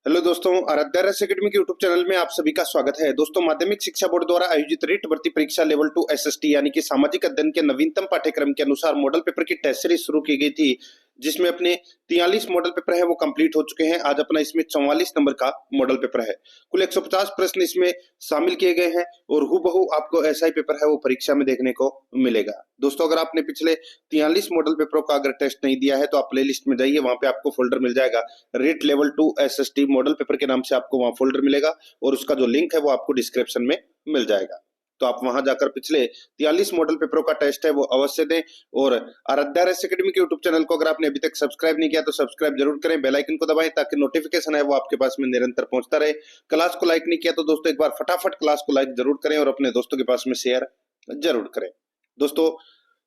Hello दोस्तों, आराध्या रस academy के यूट्यूब चैनल में आप सभी का स्वागत है। दोस्तों, माध्यमिक शिक्षा बोर्ड द्वारा आयोजित रीट भर्ती परीक्षा लेवल 2 एसएसटी यानी कि सामाजिक अध्ययन के नवीनतम पाठ्यक्रम के अनुसार मॉडल पेपर की टेस्ट सीरीज शुरू की गई थी, जिसमें अपने 43 मॉडल पेपर है वो कंप्लीट हो चुके हैं। आज अपना इसमें 44 नंबर का मॉडल पेपर है। कुल 150 प्रश्न इसमें शामिल किए गए हैं और हूबहू आपको ऐसा ही पेपर है वो परीक्षा में देखने को मिलेगा। दोस्तों, अगर आपने पिछले 43 मॉडल पेपरों का अगर टेस्ट नहीं दिया है तो आप प्ले लिस्ट में जाइए, वहां पे आपको फोल्डर मिल जाएगा REET level 2 SST model paper के नाम से आपको वहां फोल्डर मिलेगा और उसका जो लिंक है वो आपको डिस्क्रिप्शन में मिल जाएगा। तो आप वहां जाकर पिछले 43 मॉडल पेपरों का टेस्ट है वो अवश्य दें। और आराध्या रस एकेडमी के यूट्यूब चैनल को अगर आपने अभी तक सब्सक्राइब नहीं किया तो सब्सक्राइब जरूर करें, बेल आइकन को दबाएं ताकि नोटिफिकेशन है वो आपके पास में निरंतर पहुंचता रहे। क्लास को लाइक नहीं किया तो दोस्तों एक बार फटाफट क्लास को लाइक जरूर करें और अपने दोस्तों के पास में शेयर जरूर करें। दोस्तों,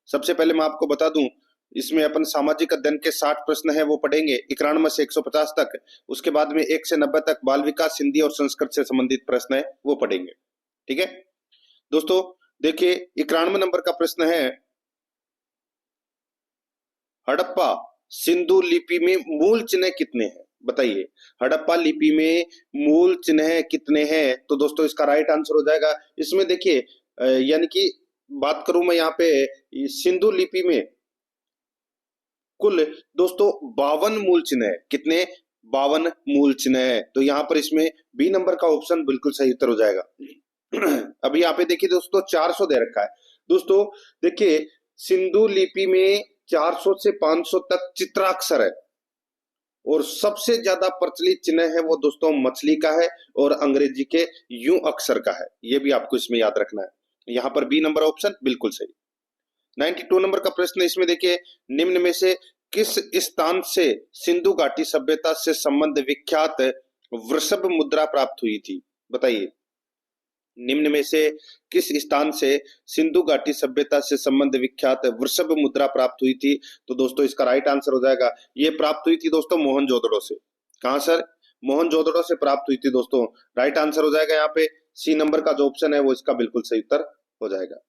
सबसे पहले मैं आपको बता दूं, इसमें अपन सामाजिक अध्ययन के 60 प्रश्न है वो पढ़ेंगे 91 से 150 तक। उसके बाद में 1 से 90 तक बाल विकास, हिंदी और संस्कृत से संबंधित प्रश्न है वो पढ़ेंगे। ठीक है दोस्तों, देखिए 91 नंबर का प्रश्न है, हड़प्पा सिंधु लिपि में मूल चिन्ह कितने हैं? बताइए, हड़प्पा लिपि में मूल चिन्ह कितने हैं? तो दोस्तों इसका राइट आंसर हो जाएगा, इसमें देखिए यानी कि बात करूं मैं यहाँ पे सिंधु लिपि में कुल दोस्तों 52 मूल चिन्ह है। कितने? 52 मूल चिन्ह है। तो यहाँ पर इसमें बी नंबर का ऑप्शन बिल्कुल सही उत्तर हो जाएगा। अभी यहाँ पे देखिए दोस्तों 400 दे रखा है। दोस्तों देखिए, सिंधु लिपि में 400 से 500 तक चित्राक्षर है और सबसे ज्यादा प्रचलित चिन्ह है वो दोस्तों मछली का है और अंग्रेजी के यू अक्षर का है। ये भी आपको इसमें याद रखना है। यहाँ पर बी नंबर ऑप्शन बिल्कुल सही। 92 नंबर का प्रश्न इसमें देखिए, निम्न में से किस स्थान से सिंधु घाटी सभ्यता से संबंध विख्यात वृषभ मुद्रा प्राप्त हुई थी? बताइए, निम्न में से किस स्थान से सिंधु घाटी सभ्यता से संबंध विख्यात वृषभ मुद्रा प्राप्त हुई थी? तो दोस्तों इसका राइट आंसर हो जाएगा, ये प्राप्त हुई थी दोस्तों मोहनजोदड़ो से। कहां सर? मोहनजोदड़ो से प्राप्त हुई थी दोस्तों। राइट आंसर हो जाएगा यहाँ पे सी नंबर का जो ऑप्शन है वो इसका बिल्कुल सही उत्तर हो जाएगा।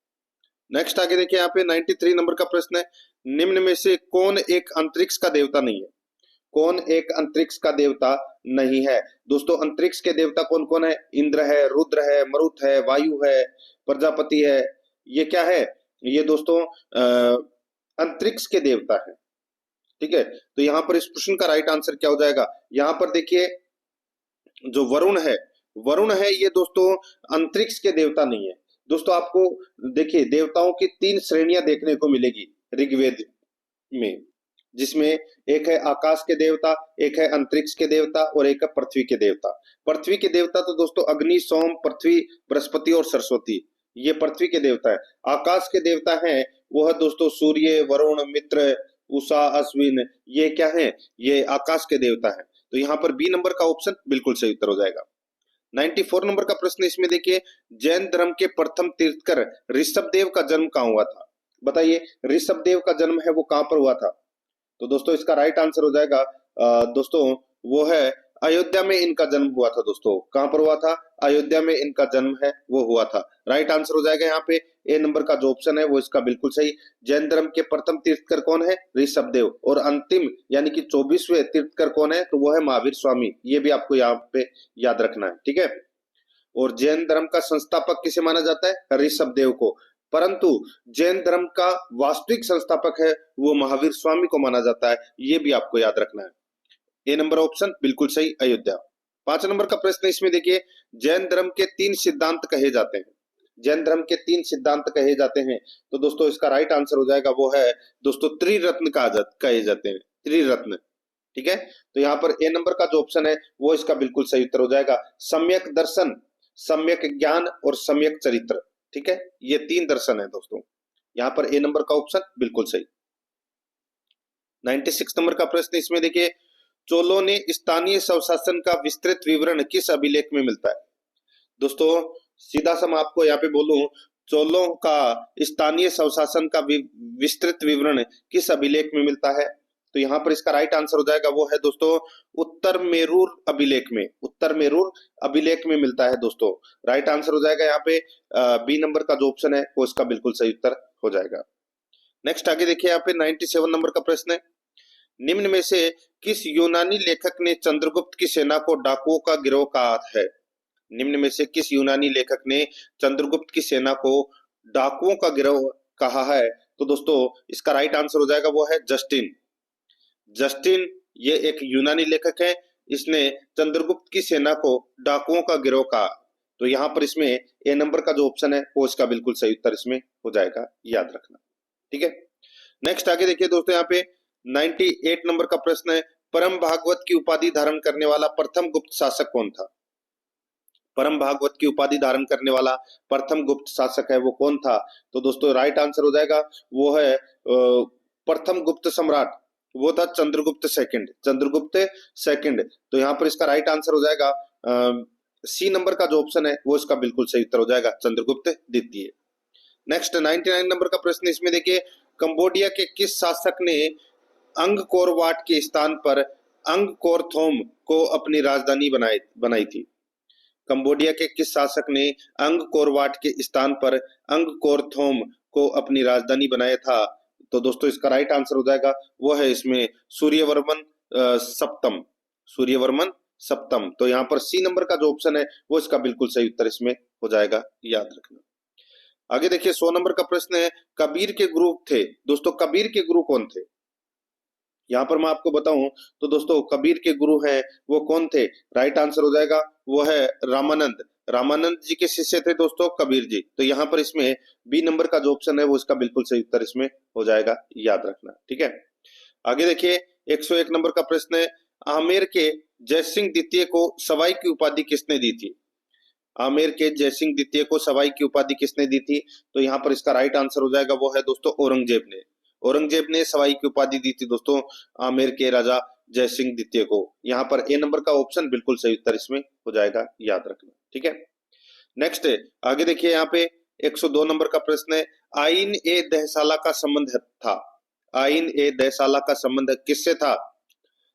नेक्स्ट आगे देखिए, यहाँ पे 93 नंबर का प्रश्न है, निम्न में से कौन एक अंतरिक्ष का देवता नहीं है? कौन एक अंतरिक्ष का देवता नहीं है? दोस्तों अंतरिक्ष के देवता कौन कौन है? इंद्र है, रुद्र है, मरुत है, वायु है, प्रजापति है। ये क्या है? ये दोस्तों अंतरिक्ष के देवता है। ठीक है, तो यहाँ पर इस प्रश्न का राइट आंसर क्या हो जाएगा? यहाँ पर देखिए जो वरुण है ये दोस्तों अंतरिक्ष के देवता नहीं है। दोस्तों आपको देखिए देवताओं की 3 श्रेणियां देखने को मिलेगी ऋग्वेद में, जिसमें एक है आकाश के देवता, एक है अंतरिक्ष के देवता और एक है पृथ्वी के देवता। पृथ्वी के देवता तो दोस्तों अग्नि, सोम, पृथ्वी, बृहस्पति और सरस्वती, ये पृथ्वी के देवता है। आकाश के देवता हैं वो है दोस्तों सूर्य, वरुण, मित्र, उषा, अश्विन, ये क्या है? ये आकाश के देवता है। तो यहाँ पर बी नंबर का ऑप्शन बिल्कुल सही उत्तर हो जाएगा। 94 नंबर का प्रश्न इसमें देखिए, जैन धर्म के प्रथम तीर्थकर ऋषभदेव का जन्म कहाँ हुआ था? बताइए, ऋषभदेव का जन्म है वो कहाँ पर हुआ था? तो दोस्तों इसका राइट आंसर हो जाएगा दोस्तों वो है अयोध्या में इनका जन्म हुआ था। दोस्तों कहां पर हुआ था? अयोध्या में इनका जन्म है वो हुआ था। राइट आंसर हो जाएगा यहाँ पे ए नंबर का जो ऑप्शन है वो इसका बिल्कुल सही। जैन धर्म के प्रथम तीर्थकर कौन है? ऋषभदेव। और अंतिम यानी कि 24वें तीर्थकर कौन है? तो वो है महावीर स्वामी। ये भी आपको यहाँ पे याद रखना है। ठीक है, और जैन धर्म का संस्थापक किसे माना जाता है? ऋषभदेव को। परंतु जैन धर्म का वास्तविक संस्थापक है वो महावीर स्वामी को माना जाता है। ये भी आपको याद रखना है। ए नंबर ऑप्शन बिल्कुल सही, अयोध्या। 5 नंबर का प्रश्न इसमें देखिए, जैन धर्म के 3 सिद्धांत कहे जाते हैं। जैन धर्म के 3 सिद्धांत कहे जाते हैं। तो दोस्तों इसका राइट आंसर हो जाएगा वो है दोस्तों त्रिरत्न कहे जाते हैं, त्रिरत्न। ठीक है, तो यहाँ पर ए नंबर का जो ऑप्शन है वो इसका बिल्कुल सही उत्तर हो जाएगा। सम्यक दर्शन, सम्यक ज्ञान और सम्यक चरित्र। ठीक है, ये 3 दर्शन है दोस्तों। यहाँ पर ए नंबर का ऑप्शन बिल्कुल सही। 96 नंबर का प्रश्न इसमें देखिए, चोलों ने स्थानीय स्वशासन का विस्तृत विवरण किस अभिलेख में मिलता है? दोस्तों सीधा सा मैं आपको यहाँ पे बोलूं, चोलों का स्थानीय स्वशासन का विस्तृत विवरण किस अभिलेख में मिलता है? तो यहाँ पर इसका राइट आंसर हो जाएगा वो है दोस्तों उत्तर मेरूर अभिलेख में। उत्तर मेरूर अभिलेख में मिलता है दोस्तों। राइट आंसर हो जाएगा यहाँ पे बी नंबर का जो ऑप्शन है वो इसका बिल्कुल सही उत्तर हो जाएगा। नेक्स्ट आगे देखिए, यहाँ पे 97 नंबर का प्रश्न है, निम्न में से किस यूनानी लेखक ने चंद्रगुप्त की सेना को डाकुओं का गिरोह कहा है? निम्न में से किस यूनानी लेखक ने चंद्रगुप्त की सेना को डाकुओं का गिरोह कहा है? तो दोस्तों इसका राइट आंसर हो जाएगा वो है जस्टिन। जस्टिन ये एक यूनानी लेखक है, इसने चंद्रगुप्त की सेना को डाकुओं का गिरोह कहा। तो यहाँ पर इसमें ए नंबर का जो ऑप्शन है वो इसका बिल्कुल सही उत्तर इसमें हो जाएगा, याद रखना। ठीक है, नेक्स्ट आगे देखिए दोस्तों, यहाँ पे 98 नंबर का प्रश्न है, परम भागवत की उपाधि धारण करने वाला प्रथम गुप्त शासक कौन था? परम भागवत की उपाधि धारण करने वाला प्रथम गुप्त शासक है वो कौन था? तो दोस्तों राइट आंसर हो जाएगा वो है प्रथम गुप्त सम्राट, वो था चंद्रगुप्त सेकंड, चंद्रगुप्त सेकंड। तो यहाँ पर इसका राइट आंसर हो जाएगा सी नंबर का जो ऑप्शन है वो इसका बिल्कुल सही उत्तर हो जाएगा, चंद्रगुप्त द्वितीय। नेक्स्ट 99 नंबर का प्रश्न, इसमें देखिए कंबोडिया के किस शासक ने अंगकोर वाट के स्थान पर अंगकोर थोम को अपनी राजधानी बनाई थी? कंबोडिया के किस शासक ने अंगकोर वाट के स्थान पर अंगकोर थोम को अपनी राजधानी बनाया था? तो दोस्तों इसका राइट आंसर हो जाएगा वो है इसमें सूर्यवर्मन सप्तम, सूर्यवर्मन सप्तम। तो यहाँ पर सी नंबर का जो ऑप्शन है वो इसका बिल्कुल सही उत्तर इसमें हो जाएगा, याद रखना। आगे देखिए 100 नंबर का प्रश्न है, कबीर के गुरु थे। दोस्तों कबीर के गुरु कौन थे? यहाँ पर मैं आपको बताऊं तो दोस्तों कबीर के गुरु हैं वो कौन थे? राइट आंसर हो जाएगा वो है रामानंद। रामानंद जी के शिष्य थे दोस्तों कबीर जी। तो यहाँ पर इसमें बी नंबर का जो ऑप्शन है वो इसका बिल्कुल सही उत्तर इसमें हो जाएगा, याद रखना। ठीक है, आगे देखिए 101 नंबर का प्रश्न है, आमेर के जयसिंह द्वितीय को सवाई की उपाधि किसने दी थी? आमेर के जयसिंह द्वितीय को सवाई की उपाधि किसने दी थी? तो यहाँ पर इसका राइट आंसर हो जाएगा वो है दोस्तों औरंगजेब ने। औरंगजेब ने सवाई की उपाधि दी थी दोस्तों आमेर के राजा जयसिंह द्वितीय को। यहाँ पर ए नंबर का ऑप्शन बिल्कुल सही उत्तर इसमें हो जाएगा, याद रखना। ठीक है, नेक्स्ट आगे देखिए यहाँ पे 102 नंबर का प्रश्न है, आइन ए दहसाला का संबंध था। आइन ए दहसाला का संबंध किससे था?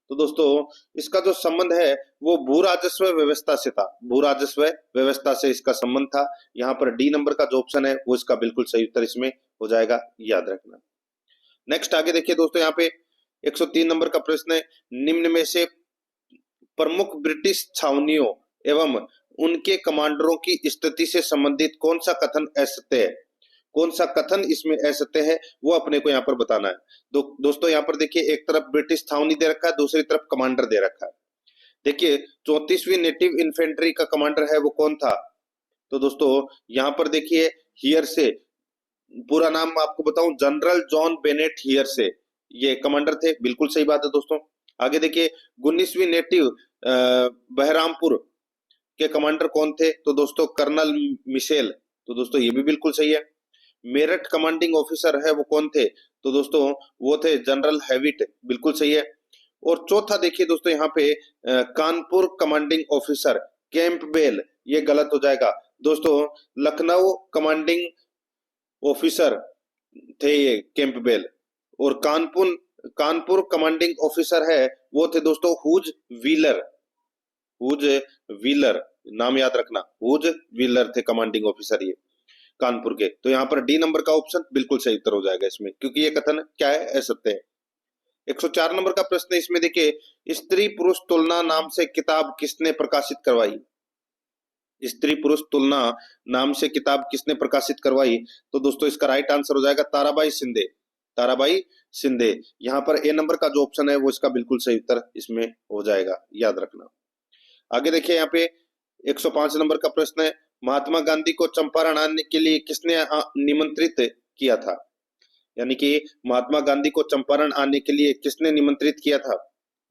तो दोस्तों इसका जो संबंध है वो भू राजस्व व्यवस्था से था, भू राजस्व व्यवस्था से इसका संबंध था। यहाँ पर डी नंबर का जो ऑप्शन है वो इसका बिल्कुल सही उत्तर इसमें हो जाएगा, याद रखना। नेक्स्ट आगे देखिए दोस्तों, यहाँ पे 103 नंबर का प्रश्न है, निम्न में से प्रमुख ब्रिटिश छावनियों एवं उनके कमांडरों की स्थिति से संबंधित कौन सा कथन असत्य है? कौन सा कथन इसमें असत्य है वो अपने को यहाँ पर बताना है। दोस्तों यहाँ पर देखिए एक तरफ ब्रिटिश छावनी दे रखा है, दूसरी तरफ कमांडर दे रखा है। देखिए 34वीं नेटिव इन्फेंट्री का कमांडर है वो कौन था? तो दोस्तों यहाँ पर देखिए हियर से, पूरा नाम आपको बताऊं, जनरल जॉन बेनेट हियर से ये कमांडर थे, बिल्कुल सही बात है दोस्तों। आगे देखिए 19वीं नेटिव बहरामपुर के कमांडर कौन थे? तो दोस्तों कर्नल मिशेल। तो दोस्तों ये भी बिल्कुल सही है। मेरठ कमांडिंग ऑफिसर है वो कौन थे? तो दोस्तों वो थे जनरल हैविट, बिल्कुल सही है। और चौथा देखिए दोस्तों यहाँ पे कानपुर कमांडिंग ऑफिसर कैंपबेल, ये गलत हो जाएगा दोस्तों। लखनऊ कमांडिंग ऑफिसर थे ये कैंपबेल, और कानपुर कमांडिंग ऑफिसर है वो थे दोस्तों हुज व्हीलर। हुज व्हीलर नाम याद रखना, हुज व्हीलर थे कमांडिंग ऑफिसर ये कानपुर के। तो यहाँ पर डी नंबर का ऑप्शन बिल्कुल सही उत्तर हो जाएगा इसमें, क्योंकि ये कथन क्या है, असत्य है। 104 नंबर का प्रश्न है, इसमें देखिए स्त्री पुरुष तुलना नाम से किताब किसने प्रकाशित करवाई? स्त्री पुरुष तुलना नाम से किताब किसने प्रकाशित करवाई? तो दोस्तों इसका राइट आंसर हो जाएगा ताराबाई शिंदे, ताराबाई शिंदे। यहाँ पर ए नंबर का जो ऑप्शन है वो इसका बिल्कुल सही उत्तर इसमें हो जाएगा, याद रखना। आगे देखिए यहाँ पे 105 नंबर का प्रश्न है, महात्मा गांधी को चंपारण आने के लिए किसने निमंत्रित किया था? यानी कि महात्मा गांधी को चंपारण आने के लिए किसने निमंत्रित किया था?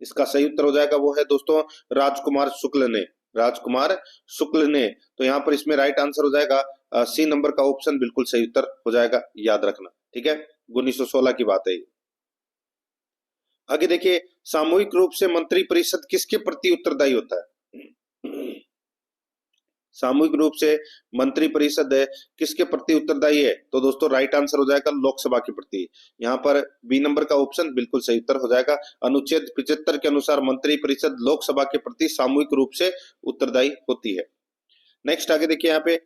इसका सही उत्तर हो जाएगा वो है दोस्तों राजकुमार शुक्ल ने, राजकुमार शुक्ल ने। तो यहाँ पर इसमें राइट आंसर हो जाएगा सी नंबर का ऑप्शन बिल्कुल सही उत्तर हो जाएगा, याद रखना। ठीक है, 1916 की बात है ये। आगे देखिए सामूहिक रूप से मंत्री परिषद किसके प्रति उत्तरदायी होता है? सामूहिक रूप से मंत्री परिषद किसके प्रति उत्तरदायी है? तो दोस्तों राइट आंसर हो जाएगा लोकसभा के प्रति। यहाँ पर बी नंबर का ऑप्शन बिल्कुल सही उत्तर हो जाएगा। अनुच्छेद 75 के अनुसार मंत्री परिषद लोकसभा के प्रति सामूहिक रूप से उत्तरदायी होती है। नेक्स्ट आगे देखिए यहाँ पे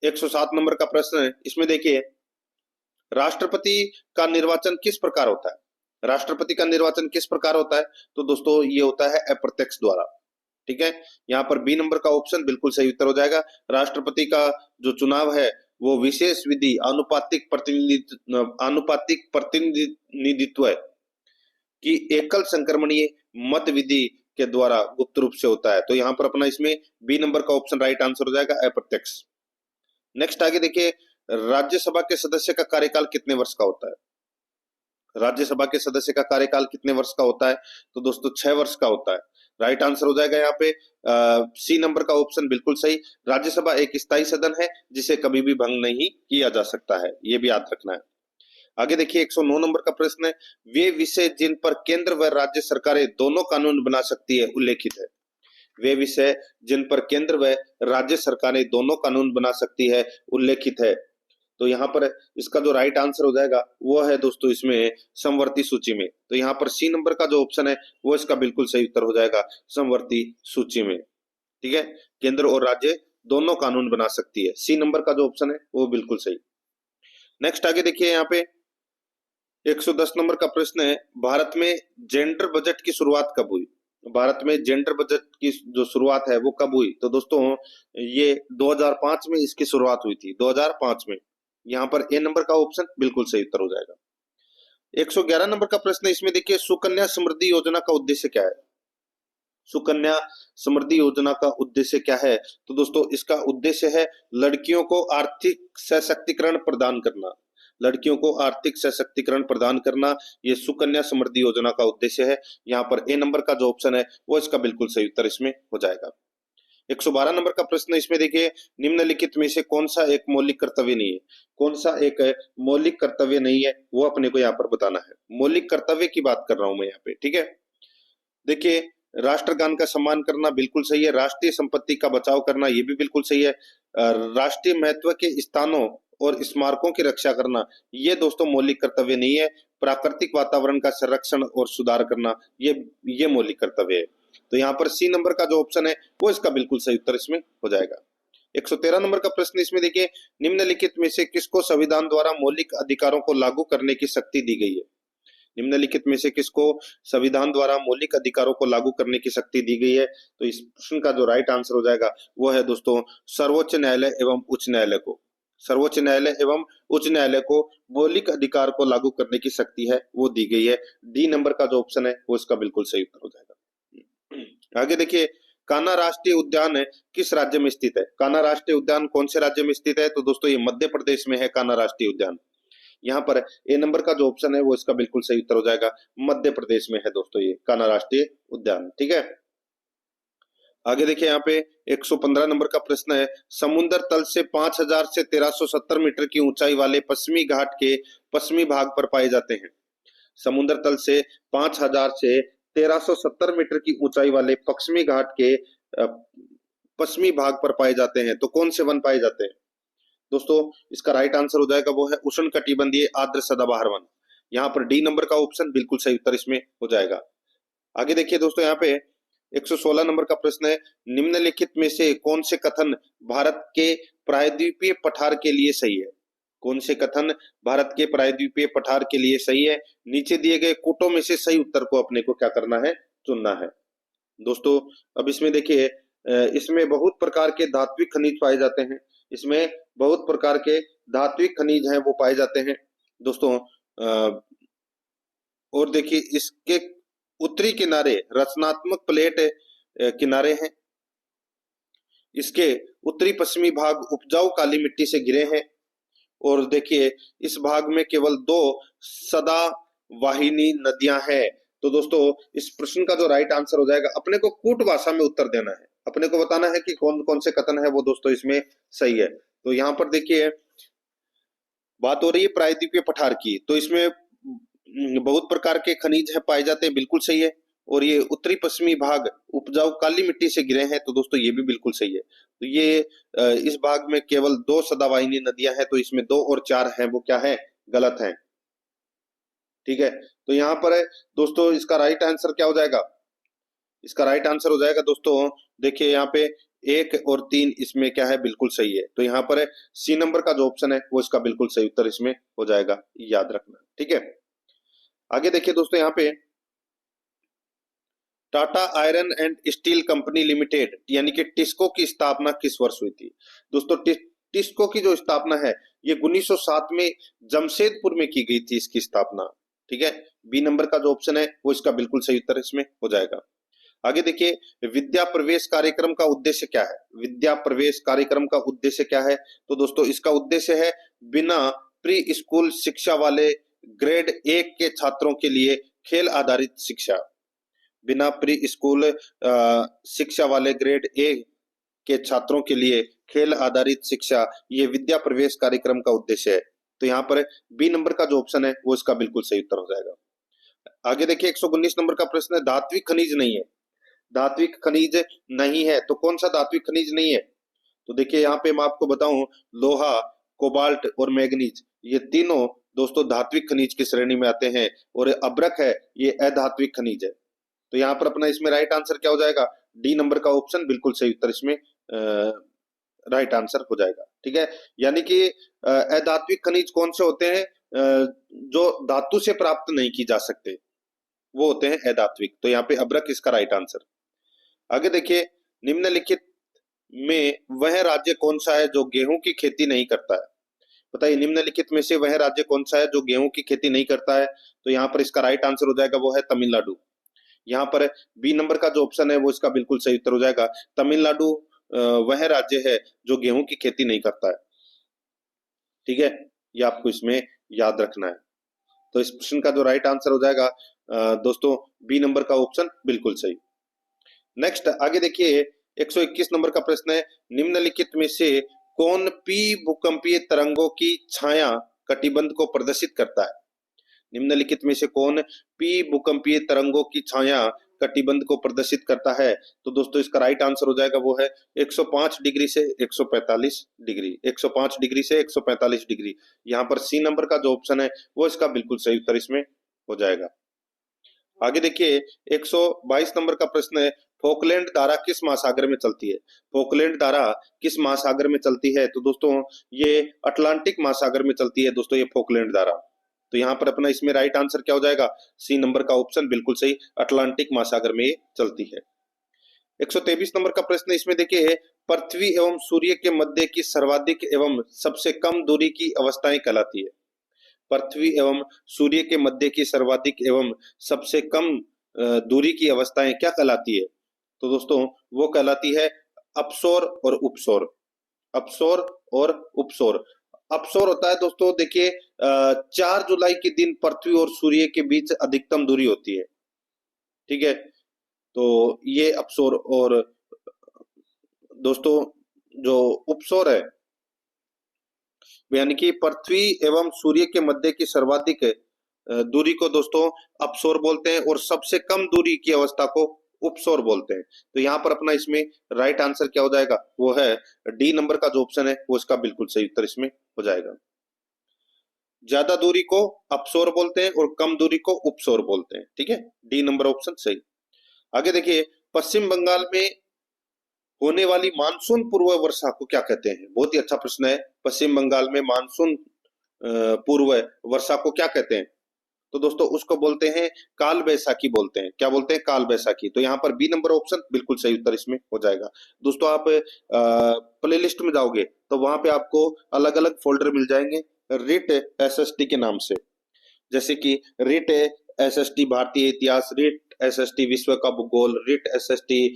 107 नंबर का प्रश्न है, इसमें देखिए राष्ट्रपति का निर्वाचन किस प्रकार होता है? राष्ट्रपति का निर्वाचन किस प्रकार होता है? तो दोस्तों ये होता है अप्रत्यक्ष द्वारा। ठीक है, यहाँ पर बी नंबर का ऑप्शन बिल्कुल सही उत्तर हो जाएगा। राष्ट्रपति का जो चुनाव है वो विशेष विधि आनुपातिक प्रतिनिधित्व की एकल संक्रमणीय मत विधि के द्वारा गुप्त रूप से होता है। तो यहाँ पर अपना इसमें बी नंबर का ऑप्शन राइट आंसर हो जाएगा, अप्रत्यक्ष। नेक्स्ट आगे देखिए, राज्यसभा के सदस्य का कार्यकाल कितने वर्ष का होता है? राज्यसभा के सदस्य का कार्यकाल कितने वर्ष का होता है? तो दोस्तों 6 वर्ष का होता है। राइट आंसर हो जाएगा यहाँ पे सी नंबर का ऑप्शन बिल्कुल सही। राज्यसभा एक स्थायी सदन है जिसे कभी भी भंग नहीं किया जा सकता है, ये भी याद रखना है। आगे देखिए 109 नंबर का प्रश्न है, वे विषय जिन पर केंद्र व राज्य सरकारें दोनों कानून बना सकती है उल्लेखित है। वे विषय जिन पर केंद्र व राज्य सरकारें दोनों कानून बना सकती है उल्लेखित है। तो यहाँ पर इसका जो राइट आंसर हो जाएगा वो है दोस्तों इसमें समवर्ती सूची में। तो यहाँ पर सी नंबर का जो ऑप्शन है वो इसका बिल्कुल सही उत्तर हो जाएगा, समवर्ती सूची में। ठीक है, केंद्र और राज्य दोनों कानून बना सकती है, सी नंबर का जो ऑप्शन है वो बिल्कुल सही। नेक्स्ट आगे देखिए यहाँ पे 110 नंबर का प्रश्न है, भारत में जेंडर बजट की शुरुआत कब हुई? भारत में जेंडर बजट की जो शुरुआत है वो कब हुई? तो दोस्तों ये 2005 में इसकी शुरुआत हुई थी, 2005 में। यहाँ पर ए नंबर का ऑप्शन बिल्कुल सही उत्तर हो जाएगा। 111 नंबर का प्रश्न है, इसमें देखिए सुकन्या समृद्धि योजना का उद्देश्य क्या है? सुकन्या समृद्धि योजना का उद्देश्य क्या है? तो दोस्तों इसका उद्देश्य है लड़कियों को आर्थिक सशक्तिकरण प्रदान करना। लड़कियों को आर्थिक सशक्तिकरण प्रदान करना, ये सुकन्या समृद्धि योजना का उद्देश्य है। यहाँ पर ए नंबर का जो ऑप्शन है वो इसका बिल्कुल सही उत्तर इसमें हो जाएगा। 112 नंबर का प्रश्न, इसमें देखिए निम्नलिखित में से कौन सा एक मौलिक कर्तव्य नहीं है? कौन सा एक मौलिक कर्तव्य नहीं है वो अपने को यहाँ पर बताना है। मौलिक कर्तव्य की बात कर रहा हूं मैं यहाँ पे। ठीक है, देखिए राष्ट्रगान का सम्मान करना बिल्कुल सही है, राष्ट्रीय संपत्ति का बचाव करना ये भी बिल्कुल सही है, राष्ट्रीय महत्व के स्थानों और स्मारकों की रक्षा करना ये दोस्तों मौलिक कर्तव्य नहीं है, प्राकृतिक वातावरण का संरक्षण और सुधार करना ये मौलिक कर्तव्य है। तो यहाँ पर सी नंबर का जो ऑप्शन है वो इसका बिल्कुल सही उत्तर इसमें हो जाएगा। 113 नंबर का प्रश्न, इसमें देखिए निम्नलिखित में से किसको संविधान द्वारा मौलिक अधिकारों को लागू करने की शक्ति दी गई है? निम्नलिखित में से किसको संविधान द्वारा मौलिक अधिकारों को लागू करने की शक्ति दी गई है? तो इस प्रश्न का जो राइट आंसर हो जाएगा वो है दोस्तों सर्वोच्च न्यायालय एवं उच्च न्यायालय को। सर्वोच्च न्यायालय एवं उच्च न्यायालय को मौलिक अधिकार को लागू करने की शक्ति है वो दी गई है। डी नंबर का जो ऑप्शन है वो इसका बिल्कुल सही उत्तर हो जाएगा। आगे देखिए कान्हा राष्ट्रीय उद्यान किस राज्य में स्थित है? कान्हा राष्ट्रीय उद्यान कौन से राज्य में स्थित है? तो दोस्तों ये मध्य प्रदेश में है कान्हा राष्ट्रीय उद्यान। यहाँ पर ए नंबर का जो ऑप्शन है वो इसका बिल्कुल सही उत्तर हो जाएगा, मध्य प्रदेश में है दोस्तों ये कान्हा राष्ट्रीय उद्यान। ठीक है, आगे देखिए यहाँ पे 115 नंबर का प्रश्न है, समुद्र तल से 5000 से 1370 मीटर की ऊंचाई वाले पश्चिमी घाट के पश्चिमी भाग पर पाए जाते हैं। समुद्र तल से 5000 से 1370 मीटर की ऊंचाई वाले पश्चिमी घाट के पश्चिमी भाग पर पाए जाते हैं। तो कौन से वन पाए जाते हैं? दोस्तों इसका राइट आंसर हो जाएगा वो है उष्णकटिबंधीय आर्द्र सदाबहार वन। यहाँ पर डी नंबर का ऑप्शन बिल्कुल सही उत्तर इसमें हो जाएगा। आगे देखिए दोस्तों यहाँ पे 116 नंबर का प्रश्न है, निम्नलिखित में से कौन से कथन भारत के प्रायद्वीपीय पठार के लिए सही है? कौन से कथन भारत के प्रायद्वीपीय पठार के लिए सही है? नीचे दिए गए कोटों में से सही उत्तर को अपने को क्या करना है? चुनना है। दोस्तों अब इसमें देखिए इसमें बहुत प्रकार के धात्विक खनिज पाए जाते हैं। इसमें बहुत प्रकार के धात्विक खनिज हैं वो पाए जाते हैं दोस्तों। और देखिए इसके उत्तरी किनारे रचनात्मक प्लेट किनारे हैं। इसके उत्तरी पश्चिमी भाग उपजाऊ काली मिट्टी से घिरे हैं। और देखिए इस भाग में केवल 2 सदा वाहिनी नदियां हैं। तो दोस्तों इस प्रश्न का जो राइट आंसर हो जाएगा, अपने को कूट भाषा में उत्तर देना है, अपने को बताना है कि कौन कौन से कथन है वो दोस्तों इसमें सही है। तो यहाँ पर देखिए बात हो रही है प्रायद्वीपीय पठार की, तो इसमें बहुत प्रकार के खनिज है पाए जाते हैं, बिल्कुल सही है। और ये उत्तरी पश्चिमी भाग उपजाऊ काली मिट्टी से घिरे हैं, तो दोस्तों ये भी बिल्कुल सही है। तो ये इस भाग में केवल 2 सदावाहिनी नदियां हैं, तो इसमें 2 और 4 हैं वो क्या है? गलत है। ठीक है, तो यहाँ पर दोस्तों इसका राइट आंसर क्या हो जाएगा? इसका राइट आंसर हो जाएगा दोस्तों देखिए यहाँ पे 1 और 3 इसमें क्या है? बिल्कुल सही है। तो यहाँ पर सी नंबर का जो ऑप्शन है वो इसका बिल्कुल सही उत्तर इसमें हो जाएगा, याद रखना। ठीक है, आगे देखिए दोस्तों, यहाँ पे Tata iron and steel company limited यानी कि टिस्को की स्थापना किस वर्ष हुई थी? दोस्तों टिस्को की जो स्थापना है ये 1907 में जमशेदपुर में की गई थी इसकी स्थापना। ठीक है, बी नंबर का जो ऑप्शन है वो इसका बिल्कुल सही उत्तर इसमें हो जाएगा। आगे देखिए, विद्या प्रवेश कार्यक्रम का उद्देश्य क्या है? विद्या प्रवेश कार्यक्रम का उद्देश्य क्या है? तो दोस्तों इसका उद्देश्य है बिना प्री स्कूल शिक्षा वाले ग्रेड 1 के छात्रों के लिए खेल आधारित शिक्षा। बिना प्री स्कूल शिक्षा वाले ग्रेड ए के छात्रों के लिए खेल आधारित शिक्षा, ये विद्या प्रवेश कार्यक्रम का उद्देश्य है। तो यहाँ पर बी नंबर का जो ऑप्शन है वो इसका बिल्कुल सही उत्तर हो जाएगा। आगे देखिए, 119 नंबर का प्रश्न है, धात्विक खनिज नहीं है। धात्विक खनिज नहीं है तो कौन सा धात्विक खनिज नहीं है? तो देखिए यहाँ पे मैं आपको बताऊं, लोहा, कोबाल्ट और मैग्नीज, ये तीनों दोस्तों धात्विक खनिज की श्रेणी में आते हैं, और अभ्रक है ये अधात्विक खनिज है। तो यहाँ पर अपना इसमें राइट आंसर क्या हो जाएगा? डी नंबर का ऑप्शन बिल्कुल सही उत्तर इसमें राइट आंसर हो जाएगा। ठीक है, यानी कि अधात्विक खनिज कौन से होते हैं? जो धातु से प्राप्त नहीं की जा सकते, वो होते हैं अधात्विक। तो यहाँ पे अभ्रक इसका राइट आंसर। आगे देखिए, निम्नलिखित में वह राज्य कौन सा है जो गेहूं की खेती नहीं करता है? बताइए, निम्नलिखित में से वह राज्य कौन सा है जो गेहूं की खेती नहीं करता है? तो यहाँ पर इसका राइट आंसर हो जाएगा वो है तमिलनाडु। यहाँ पर बी नंबर का जो ऑप्शन है वो इसका बिल्कुल सही उत्तर हो जाएगा। तमिलनाडु वह राज्य है जो गेहूं की खेती नहीं करता है। ठीक है, ये आपको इसमें याद रखना है। तो इस प्रश्न का जो राइट आंसर हो जाएगा दोस्तों बी नंबर का ऑप्शन बिल्कुल सही। नेक्स्ट आगे देखिए, 121 नंबर का प्रश्न है, निम्नलिखित में से कौन पी भूकंपीय तरंगों की छाया कटिबंध को प्रदर्शित करता है? निम्नलिखित में से कौन पी भूकंपीय तरंगों की छाया कटिबंध को प्रदर्शित करता है? तो दोस्तों इसका राइट आंसर हो जाएगा वो है 105 डिग्री से 145 डिग्री। 105 डिग्री से 145 डिग्री। यहाँ पर सी नंबर का जो ऑप्शन है वो इसका बिल्कुल सही उत्तर इसमें हो जाएगा। आगे देखिए, 122 नंबर का प्रश्न है, फोकलैंड धारा किस महासागर में चलती है? फोकलैंड धारा किस महासागर में चलती है? तो दोस्तों ये अटलांटिक महासागर में चलती है दोस्तों, ये फोकलैंड धारा। तो यहाँ पर अपना इसमें राइट आंसर क्या हो जाएगा? सी नंबर का ऑप्शन बिल्कुल सही, अटलांटिक महासागर में ये चलती है। 123 नंबर का प्रश्न इसमें देखिए, पृथ्वी एवं सूर्य के मध्य की सर्वाधिक एवं सबसे कम दूरी की अवस्थाएं कहलाती है। पृथ्वी एवं सूर्य के मध्य की सर्वाधिक एवं सबसे कम दूरी की अवस्थाएं क्या कहलाती है? तो दोस्तों वो कहलाती है अपसौर और उपसौर। अपसौर और उपसौर। अपसौर होता है दोस्तों, देखिए 4 जुलाई के दिन पृथ्वी और सूर्य के बीच अधिकतम दूरी होती है। ठीक है, तो ये अपसौर। और दोस्तों जो उपसौर है यानी कि पृथ्वी एवं सूर्य के मध्य की सर्वाधिक दूरी को दोस्तों अपसौर बोलते हैं, और सबसे कम दूरी की अवस्था को उपसौर बोलते हैं। तो यहाँ पर अपना इसमें राइट आंसर क्या हो जाएगा? वो है डी नंबर का जो ऑप्शन है वो इसका बिल्कुल सही उत्तर इसमें हो जाएगा। ज्यादा दूरी को अपसौर बोलते हैं और कम दूरी को उपसौर बोलते हैं। ठीक है, डी नंबर ऑप्शन सही। आगे देखिए, पश्चिम बंगाल में होने वाली मानसून पूर्व वर्षा को क्या कहते हैं? बहुत ही अच्छा प्रश्न है। पश्चिम बंगाल में मानसून पूर्व वर्षा को क्या कहते हैं? तो दोस्तों उसको बोलते हैं काल बैसाखी बोलते हैं। क्या बोलते हैं? काल बैसाखी। तो यहाँ पर बी नंबर ऑप्शन बिल्कुल सही उत्तर इसमें हो जाएगा। दोस्तों आप प्ले लिस्ट में जाओगे तो वहां पे आपको अलग अलग फोल्डर मिल जाएंगे रिट एसएसटी के नाम से, जैसे कि रिट एसएसटी भारतीय इतिहास, रिट एसएसटी विश्व का भूगोल, रिट एसएसटी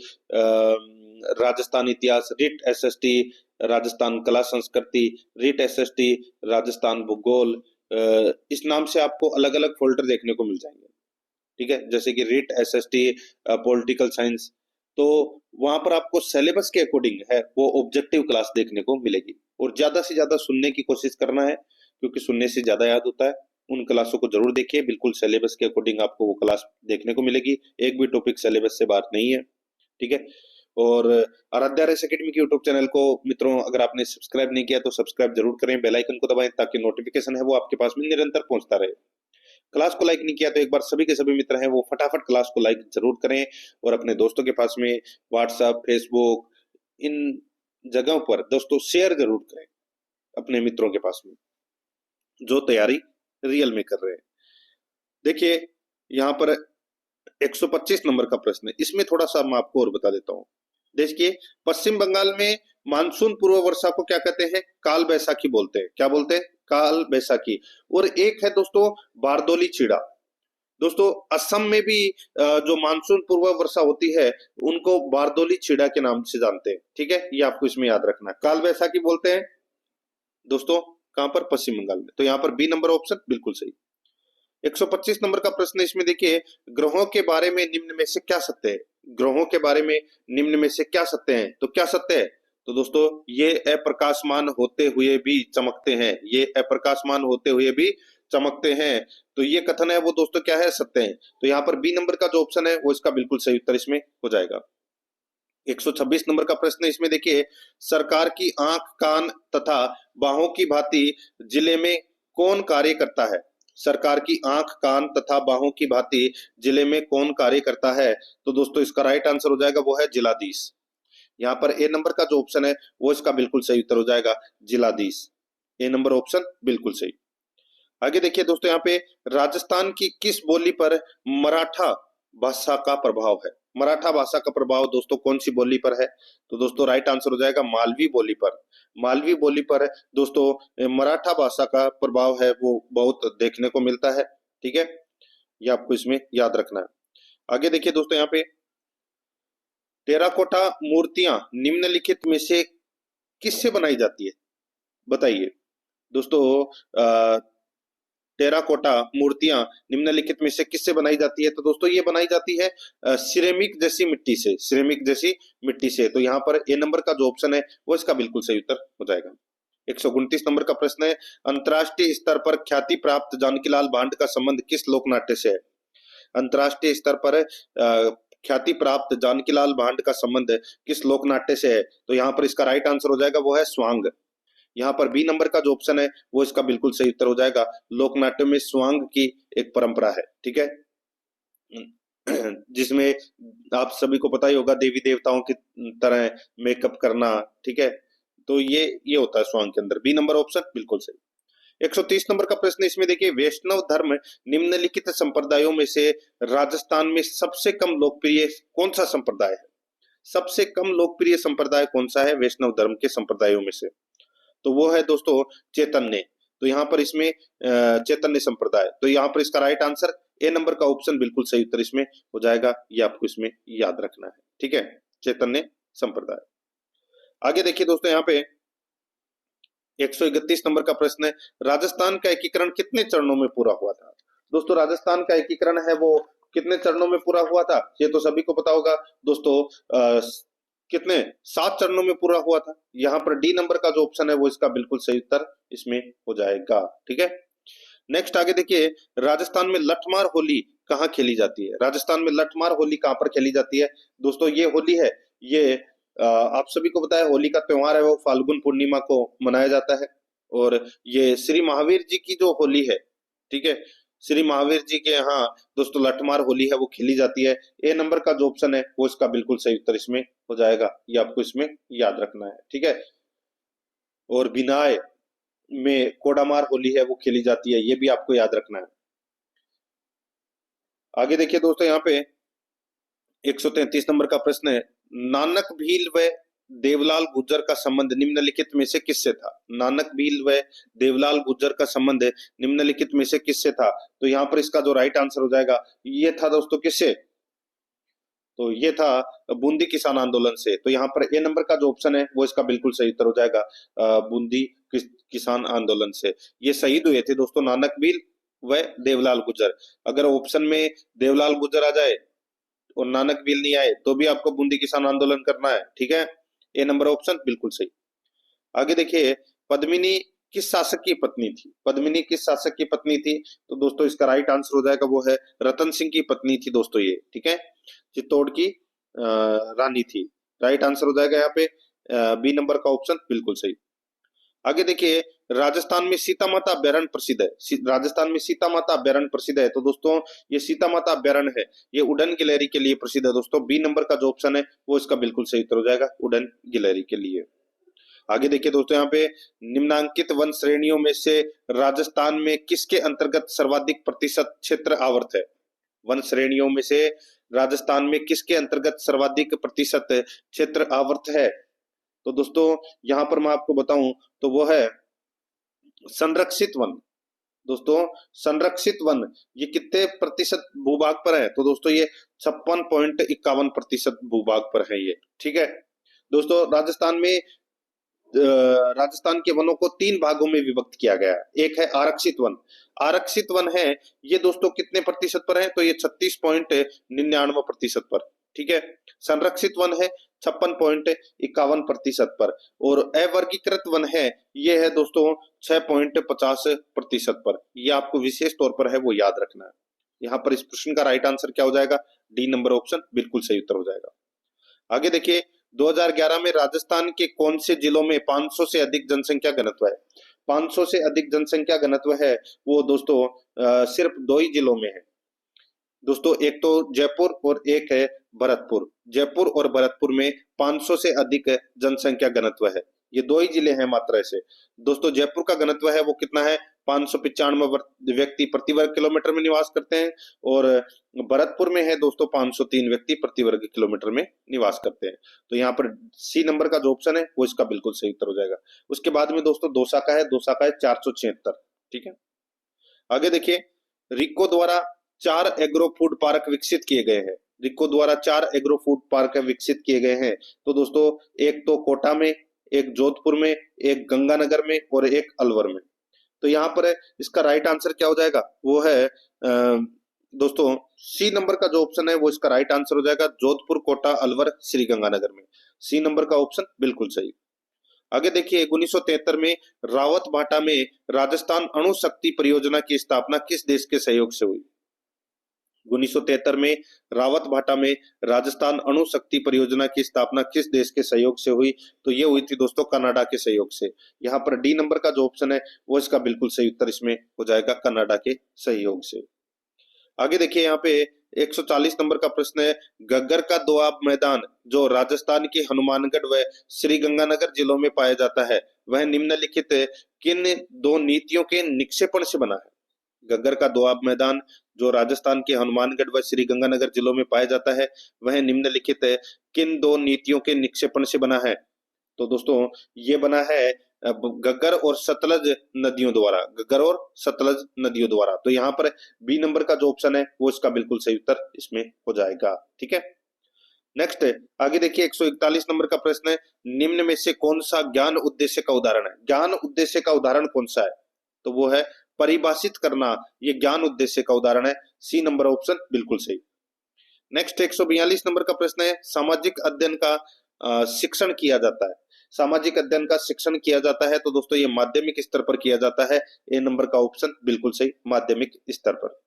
राजस्थान इतिहास, रिट एसएसटी राजस्थान कला संस्कृति, रिट एसएसटी राजस्थान भूगोल। इस नाम से आपको अलग अलग फोल्डर देखने को मिल जाएंगे। ठीक है, जैसे कि रिट एसएसटी पॉलिटिकल साइंस। तो वहां पर आपको सिलेबस के अकॉर्डिंग है वो ऑब्जेक्टिव क्लास देखने को मिलेगी, और ज्यादा से ज्यादा सुनने की कोशिश करना है क्योंकि सुनने से ज्यादा याद होता है। उन क्लासों को जरूर देखिए, बिल्कुल सिलेबस के अकॉर्डिंग आपको वो क्लास देखने को मिलेगी। एक भी टॉपिक सिलेबस से बाहर नहीं है। ठीक है, और आराध्या रेस एकेडमी के यूट्यूब चैनल को मित्रों अगर आपने सब्सक्राइब नहीं किया तो सब्सक्राइब जरूर करें, बेल आइकन को दबाएं ताकि नोटिफिकेशन है वो आपके पास में निरंतर पहुंचता रहे। क्लास को लाइक नहीं किया तो एक बार सभी के सभी मित्र हैं वो फटाफट क्लास को लाइक जरूर करें, और अपने दोस्तों के पास में व्हाट्सएप, फेसबुक, इन जगहों पर दोस्तों शेयर जरूर करें अपने मित्रों के पास में जो तैयारी रियल में कर रहे हैं। देखिए यहाँ पर 125 नंबर का प्रश्न है, इसमें थोड़ा सा मैं आपको और बता देता हूँ। देखिए पश्चिम बंगाल में मानसून पूर्व वर्षा को क्या कहते हैं? काल बैसाखी बोलते हैं। क्या बोलते हैं? काल बैसाखी। और एक है दोस्तों बारदोली चिड़ा। दोस्तों असम में भी जो मानसून पूर्व वर्षा होती है उनको बारदोली चिड़ा के नाम से जानते हैं। ठीक है, ये आपको इसमें याद रखना है। काल बैसाखी बोलते हैं दोस्तों कहां पर? पश्चिम बंगाल में। तो यहाँ पर बी नंबर ऑप्शन बिल्कुल सही। 125 नंबर का प्रश्न इसमें देखिए, ग्रहों के बारे में निम्न में से क्या सत्य है? ग्रहों के बारे में निम्न में से क्या सत्य है? तो क्या सत्य है? तो दोस्तों ये अप्रकाशमान होते हुए भी चमकते हैं, ये अप्रकाशमान होते हुए भी चमकते हैं। तो ये कथन है वो दोस्तों क्या है? सत्य है। तो यहाँ पर बी नंबर का जो ऑप्शन है वो इसका बिल्कुल सही उत्तर इसमें हो जाएगा। 126 नंबर का प्रश्न इसमें देखिए, सरकार की आंख कान तथा बाहों की भांति जिले में कौन कार्य करता है? सरकार की आंख कान तथा बाहों की भांति जिले में कौन कार्य करता है? तो दोस्तों इसका राइट आंसर हो जाएगा वो है जिलाधीश। यहाँ पर ए नंबर का जो ऑप्शन है वो इसका बिल्कुल सही उत्तर हो जाएगा जिलाधीश। ए नंबर ऑप्शन बिल्कुल सही। आगे देखिए दोस्तों, यहाँ पे राजस्थान की किस बोली पर मराठा भाषा का प्रभाव है? मराठा भाषा का प्रभाव दोस्तों कौन सी बोली पर है? तो दोस्तों राइट आंसर हो जाएगा मालवी बोली पर। मालवी बोली पर दोस्तों मराठा भाषा का प्रभाव है वो बहुत देखने को मिलता है। ठीक है, ये आपको इसमें याद रखना है। आगे देखिए दोस्तों, यहाँ पे टेराकोटा मूर्तियां निम्नलिखित में से किससे बनाई जाती है? बताइए दोस्तों, टेराकोटा मूर्तियां निम्नलिखित में से किससे बनाई जाती है? तो दोस्तों ये बनाई जाती है सिरेमिक जैसी मिट्टी से, सिरेमिक जैसी मिट्टी से। तो यहाँ पर ए नंबर का जो ऑप्शन है वो इसका बिल्कुल सही उत्तर हो जाएगा। 129 नंबर का प्रश्न है, अंतर्राष्ट्रीय स्तर पर ख्याति प्राप्त जानकीलाल भांड का संबंध किस लोक नाट्य से है? अंतर्राष्ट्रीय स्तर पर ख्याति प्राप्त जानकीलाल भांड का संबंध किस लोक नाट्य से है? तो यहाँ पर इसका राइट आंसर हो जाएगा वो है स्वांग। यहाँ पर बी नंबर का जो ऑप्शन है वो इसका बिल्कुल सही उत्तर हो जाएगा। लोकनाट्य में स्वांग की एक परंपरा है। ठीक है, जिसमें आप सभी को पता ही होगा देवी देवताओं की तरह मेकअप करना। ठीक है, तो ये होता है स्वांग के अंदर। बी नंबर ऑप्शन बिल्कुल सही। 130 नंबर का प्रश्न इसमें देखिए, वैष्णव धर्म निम्नलिखित संप्रदायों में से राजस्थान में सबसे कम लोकप्रिय कौन सा संप्रदाय है? सबसे कम लोकप्रिय संप्रदाय कौन सा है वैष्णव धर्म के संप्रदायों में से? तो वो है दोस्तों चैतन्य। तो यहाँ पर इसमें चैतन्य संप्रदाय। तो यहाँ पर इसका राइट आंसर ए नंबर का ऑप्शन बिल्कुल सही उत्तर इसमें हो जाएगा। ये आपको इसमें याद रखना है। ठीक है, चैतन्य संप्रदाय। आगे देखिए दोस्तों, यहाँ पे 131 नंबर का प्रश्न है, राजस्थान का एकीकरण कितने चरणों में पूरा हुआ था? दोस्तों राजस्थान का एकीकरण है वो कितने चरणों में पूरा हुआ था? ये तो सभी को पता होगा दोस्तों। कितने 7 चरणों में पूरा हुआ था। यहाँ पर डी नंबर का जो ऑप्शन है वो इसका बिल्कुल सही उत्तर इसमें हो जाएगा। ठीक है, नेक्स्ट आगे देखिए, राजस्थान में लठमार होली कहाँ खेली जाती है? राजस्थान में लठमार होली कहाँ पर खेली जाती है? दोस्तों ये होली है, ये आप सभी को पता है होली का त्योहार है वो फाल्गुन पूर्णिमा को मनाया जाता है। और ये श्री महावीर जी की जो होली है, ठीक है, श्री महावीर जी के यहाँ दोस्तों लठमार होली है वो खेली जाती है। ए नंबर का जो ऑप्शन है वो इसका बिल्कुल सही उत्तर इसमें हो जाएगा। ये आपको इसमें याद रखना है। ठीक है, और बिनाय में कोडामार होली है वो खेली जाती है, ये भी आपको याद रखना है। आगे देखिए दोस्तों, यहाँ पे 133 नंबर का प्रश्न है, नानक भील व देवलाल गुर्जर का संबंध निम्नलिखित में से किससे था? नानक भील व देवलाल गुर्जर का संबंध निम्नलिखित में से किससे था? तो यहाँ पर इसका जो राइट आंसर हो जाएगा ये था दोस्तों किससे? तो ये था बूंदी किसान आंदोलन से। तो यहाँ पर ए नंबर का जो ऑप्शन है वो इसका बिल्कुल सही उत्तर हो जाएगा, बूंदी किसान आंदोलन से। ये शहीद हुए थे दोस्तों नानक भील व देवलाल गुर्जर। अगर ऑप्शन में देवलाल गुर्जर आ जाए और नानक भील नहीं आए तो भी आपको बूंदी किसान आंदोलन करना है। ठीक है, ए नंबर ऑप्शन बिल्कुल सही। आगे देखिए, पद्मिनी किस शासक की पत्नी थी? पद्मिनी किस शासक की पत्नी थी? तो दोस्तों इसका राइट आंसर हो जाएगा वो है रतन सिंह की पत्नी थी दोस्तों ये। ठीक है, चित्तौड़ की रानी थी। राइट आंसर हो जाएगा यहाँ पे बी नंबर का ऑप्शन बिल्कुल सही। आगे देखिए, राजस्थान में सीता माता अभ्यारण्य प्रसिद्ध है। राजस्थान में सीता माता अभ्यारण्य प्रसिद्ध है। तो दोस्तों ये सीता माता अभ्यारण्य है ये उड़न गिलहरी के लिए प्रसिद्ध है दोस्तों। बी नंबर का जो ऑप्शन है वो इसका बिल्कुल सही उत्तर हो जाएगा, उड़न गिलहरी के लिए। आगे देखिए दोस्तों, यहाँ पे निम्नांकित वन श्रेणियों में से राजस्थान में किसके अंतर्गत सर्वाधिक प्रतिशत क्षेत्र आवर्त है? वन श्रेणियों में से राजस्थान में किसके अंतर्गत सर्वाधिक प्रतिशत क्षेत्र आवर्त है? तो दोस्तों यहाँ पर मैं आपको बताऊं तो वो है संरक्षित वन। दोस्तों संरक्षित वन ये कितने प्रतिशत भूभाग पर है? तो दोस्तों ये 56.51% भूभाग पर है ये, ठीक है। दोस्तों राजस्थान में राजस्थान के वनों को 3 भागों में विभक्त किया गया है। एक है आरक्षित वन। आरक्षित वन है ये दोस्तों कितने प्रतिशत पर है? तो ये 36.99% पर, ठीक है। संरक्षित वन है 56.51% पर, और अवर्गीकृत वन है ये है दोस्तों 6.50% पर। ये आपको विशेष तौर पर है वो याद रखना है। यहाँ पर इस प्रश्न का राइट आंसर क्या हो जाएगा? डी नंबर ऑप्शन बिल्कुल सही उत्तर हो जाएगा। आगे देखिए 2011 में राजस्थान के कौन से जिलों में 500 से अधिक जनसंख्या घनत्व है? 500 से अधिक जनसंख्या घनत्व है वो दोस्तों सिर्फ 2 ही जिलों में है दोस्तों। एक तो जयपुर और एक है भरतपुर। जयपुर और भरतपुर में 500 से अधिक जनसंख्या घनत्व है। ये 2 ही जिले हैं मात्र ऐसे दोस्तों। जयपुर का घनत्व है वो कितना है? 595 व्यक्ति प्रति वर्ग किलोमीटर में निवास करते हैं, और भरतपुर में है दोस्तों 503 व्यक्ति प्रति वर्ग किलोमीटर में निवास करते हैं। तो यहाँ पर सी नंबर का जो ऑप्शन है वो इसका बिल्कुल सही उत्तर हो जाएगा। उसके बाद में दोस्तों दौसा का है 476, ठीक है। आगे देखिए रिको द्वारा 4 एग्रो फूड पार्क विकसित किए गए हैं। रिको द्वारा 4 एग्रो फूड पार्क विकसित किए गए हैं। तो दोस्तों एक तो कोटा में, एक जोधपुर में, एक गंगानगर में और एक अलवर में। तो यहाँ पर इसका राइट आंसर क्या हो जाएगा? वो है दोस्तों सी नंबर का जो ऑप्शन है वो इसका राइट आंसर हो जाएगा। जोधपुर, कोटा, अलवर, श्री गंगानगर में। सी नंबर का ऑप्शन बिल्कुल सही। आगे देखिए 1973 में रावत भाटा में राजस्थान अणु शक्ति परियोजना की स्थापना किस देश के सहयोग से हुई? 1973 में रावत भाटा में राजस्थान अणु शक्ति परियोजना की स्थापना किस देश के सहयोग से हुई? तो ये हुई थी दोस्तों कनाडा के सहयोग से। यहाँ पर डी नंबर का जो ऑप्शन है वो इसका बिल्कुल सही उत्तर इसमें हो जाएगा, कनाडा के सहयोग से। आगे देखिए यहाँ पे 140 नंबर का प्रश्न है, गग्गर का दोआब मैदान जो राजस्थान के हनुमानगढ़ व श्री गंगानगर जिलों में पाया जाता है वह निम्नलिखित किन 2 नीतियों के निक्षेपण से बना है? गग्गर का दोआब मैदान जो राजस्थान के हनुमानगढ़ व श्री गंगानगर जिलों में पाया जाता है वह निम्नलिखित किन 2 नीतियों के निक्षेपण से बना है? तो दोस्तों ये बना है गग्गर और सतलज नदियों द्वारा। गग्गर और सतलज नदियों द्वारा। तो यहाँ पर बी नंबर का जो ऑप्शन है वो इसका बिल्कुल सही उत्तर इसमें हो जाएगा, ठीक है। नेक्स्ट आगे देखिए 141 नंबर का प्रश्न है, निम्न में से कौन सा ज्ञान उद्देश्य का उदाहरण है? ज्ञान उद्देश्य का उदाहरण कौन सा है? तो वो है परिभाषित करना। ये ज्ञान उद्देश्य का उदाहरण है। सी नंबर ऑप्शन बिल्कुल सही। नेक्स्ट 142 नंबर का प्रश्न है, सामाजिक अध्ययन का शिक्षण किया जाता है। सामाजिक अध्ययन का शिक्षण किया जाता है तो दोस्तों ये माध्यमिक स्तर पर किया जाता है। ए नंबर का ऑप्शन बिल्कुल सही, माध्यमिक स्तर पर।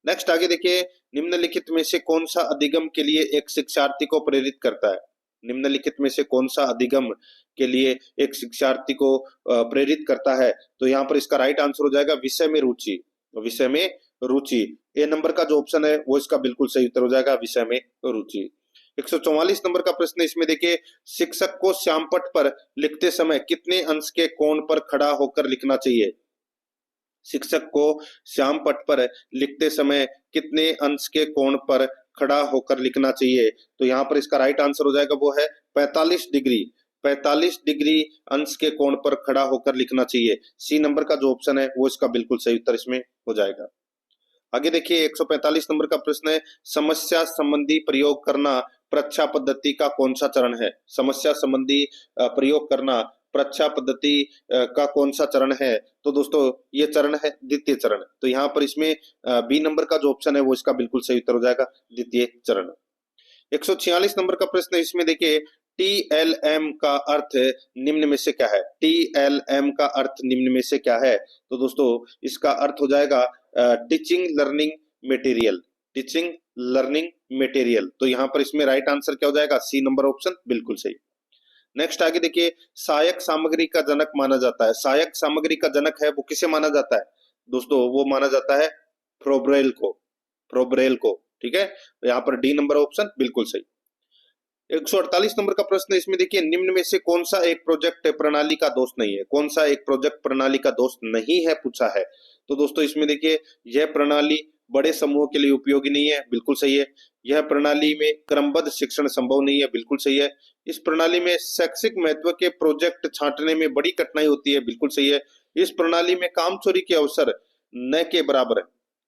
नेक्स्ट आगे देखिए निम्नलिखित में से कौन सा अधिगम के लिए एक शिक्षार्थी को प्रेरित करता है? निम्नलिखित में से कौन सा अधिगम के लिए एक शिक्षार्थी को प्रेरित करता है? तो यहाँ पर इसका राइट आंसर हो जाएगा विषय में रुचि। विषय में रुचि ए नंबर का जो ऑप्शन है वो इसका बिल्कुल सही उत्तर हो जाएगा, विषय में रुचि। 144 नंबर का प्रश्न इसमें देखिए, शिक्षक को श्यामपट्ट पर लिखते समय कितने अंश के कोण पर खड़ा होकर लिखना चाहिए? शिक्षक को श्यामपट्ट पर लिखते समय कितने अंश के कोण पर खड़ा होकर लिखना चाहिए? तो यहाँ पर इसका राइट आंसर हो जाएगा वो है 45 डिग्री। 45 डिग्री अंश के कोण पर खड़ा होकर लिखना चाहिए। सी नंबर का जो ऑप्शन है वो इसका बिल्कुल सही उत्तर इसमें हो जाएगा। आगे देखिए 145 नंबर का प्रश्न है, समस्या संबंधी प्रयोग करना प्रच्छा पद्धति का कौन सा चरण है? समस्या संबंधी प्रयोग करना प्रच्छा पद्धति का कौन सा चरण है? तो दोस्तों ये चरण है द्वितीय चरण। तो यहाँ पर इसमें बी नंबर का जो ऑप्शन है वो इसका बिल्कुल सही उत्तर हो जाएगा, द्वितीय चरण। 146 नंबर का प्रश्न इसमें देखिए, TLM का अर्थ निम्न में से क्या है? TLM का अर्थ निम्न में से क्या है? तो दोस्तों इसका अर्थ हो जाएगा teaching learning material. Teaching learning material. तो यहाँ पर इसमें राइट आंसर क्या हो जाएगा? सी नंबर ऑप्शन बिल्कुल सही। नेक्स्ट आगे देखिए, सहायक सामग्री का जनक माना जाता है। सहायक सामग्री का जनक है वो किसे माना जाता है? दोस्तों वो माना जाता है फ्रोब्रेल को। फ्रोब्रेल को, ठीक है। यहाँ पर डी नंबर ऑप्शन बिल्कुल सही। 148 नंबर का प्रश्न है, इसमें देखिए निम्न में से कौन सा एक प्रोजेक्ट प्रणाली का दोस्त नहीं है, कौन सा एक प्रोजेक्ट प्रणाली का दोस्त नहीं है पूछा है। तो दोस्तों इसमें देखिए यह प्रणाली बड़े समूह के लिए उपयोगी नहीं है, बिल्कुल सही है। यह प्रणाली में क्रमबद्ध शिक्षण संभव नहीं है, बिल्कुल सही है। इस प्रणाली में शैक्षिक महत्व के प्रोजेक्ट छांटने में बड़ी कठिनाई होती है, बिल्कुल सही है। इस प्रणाली में काम चोरी के अवसर न के बराबर है।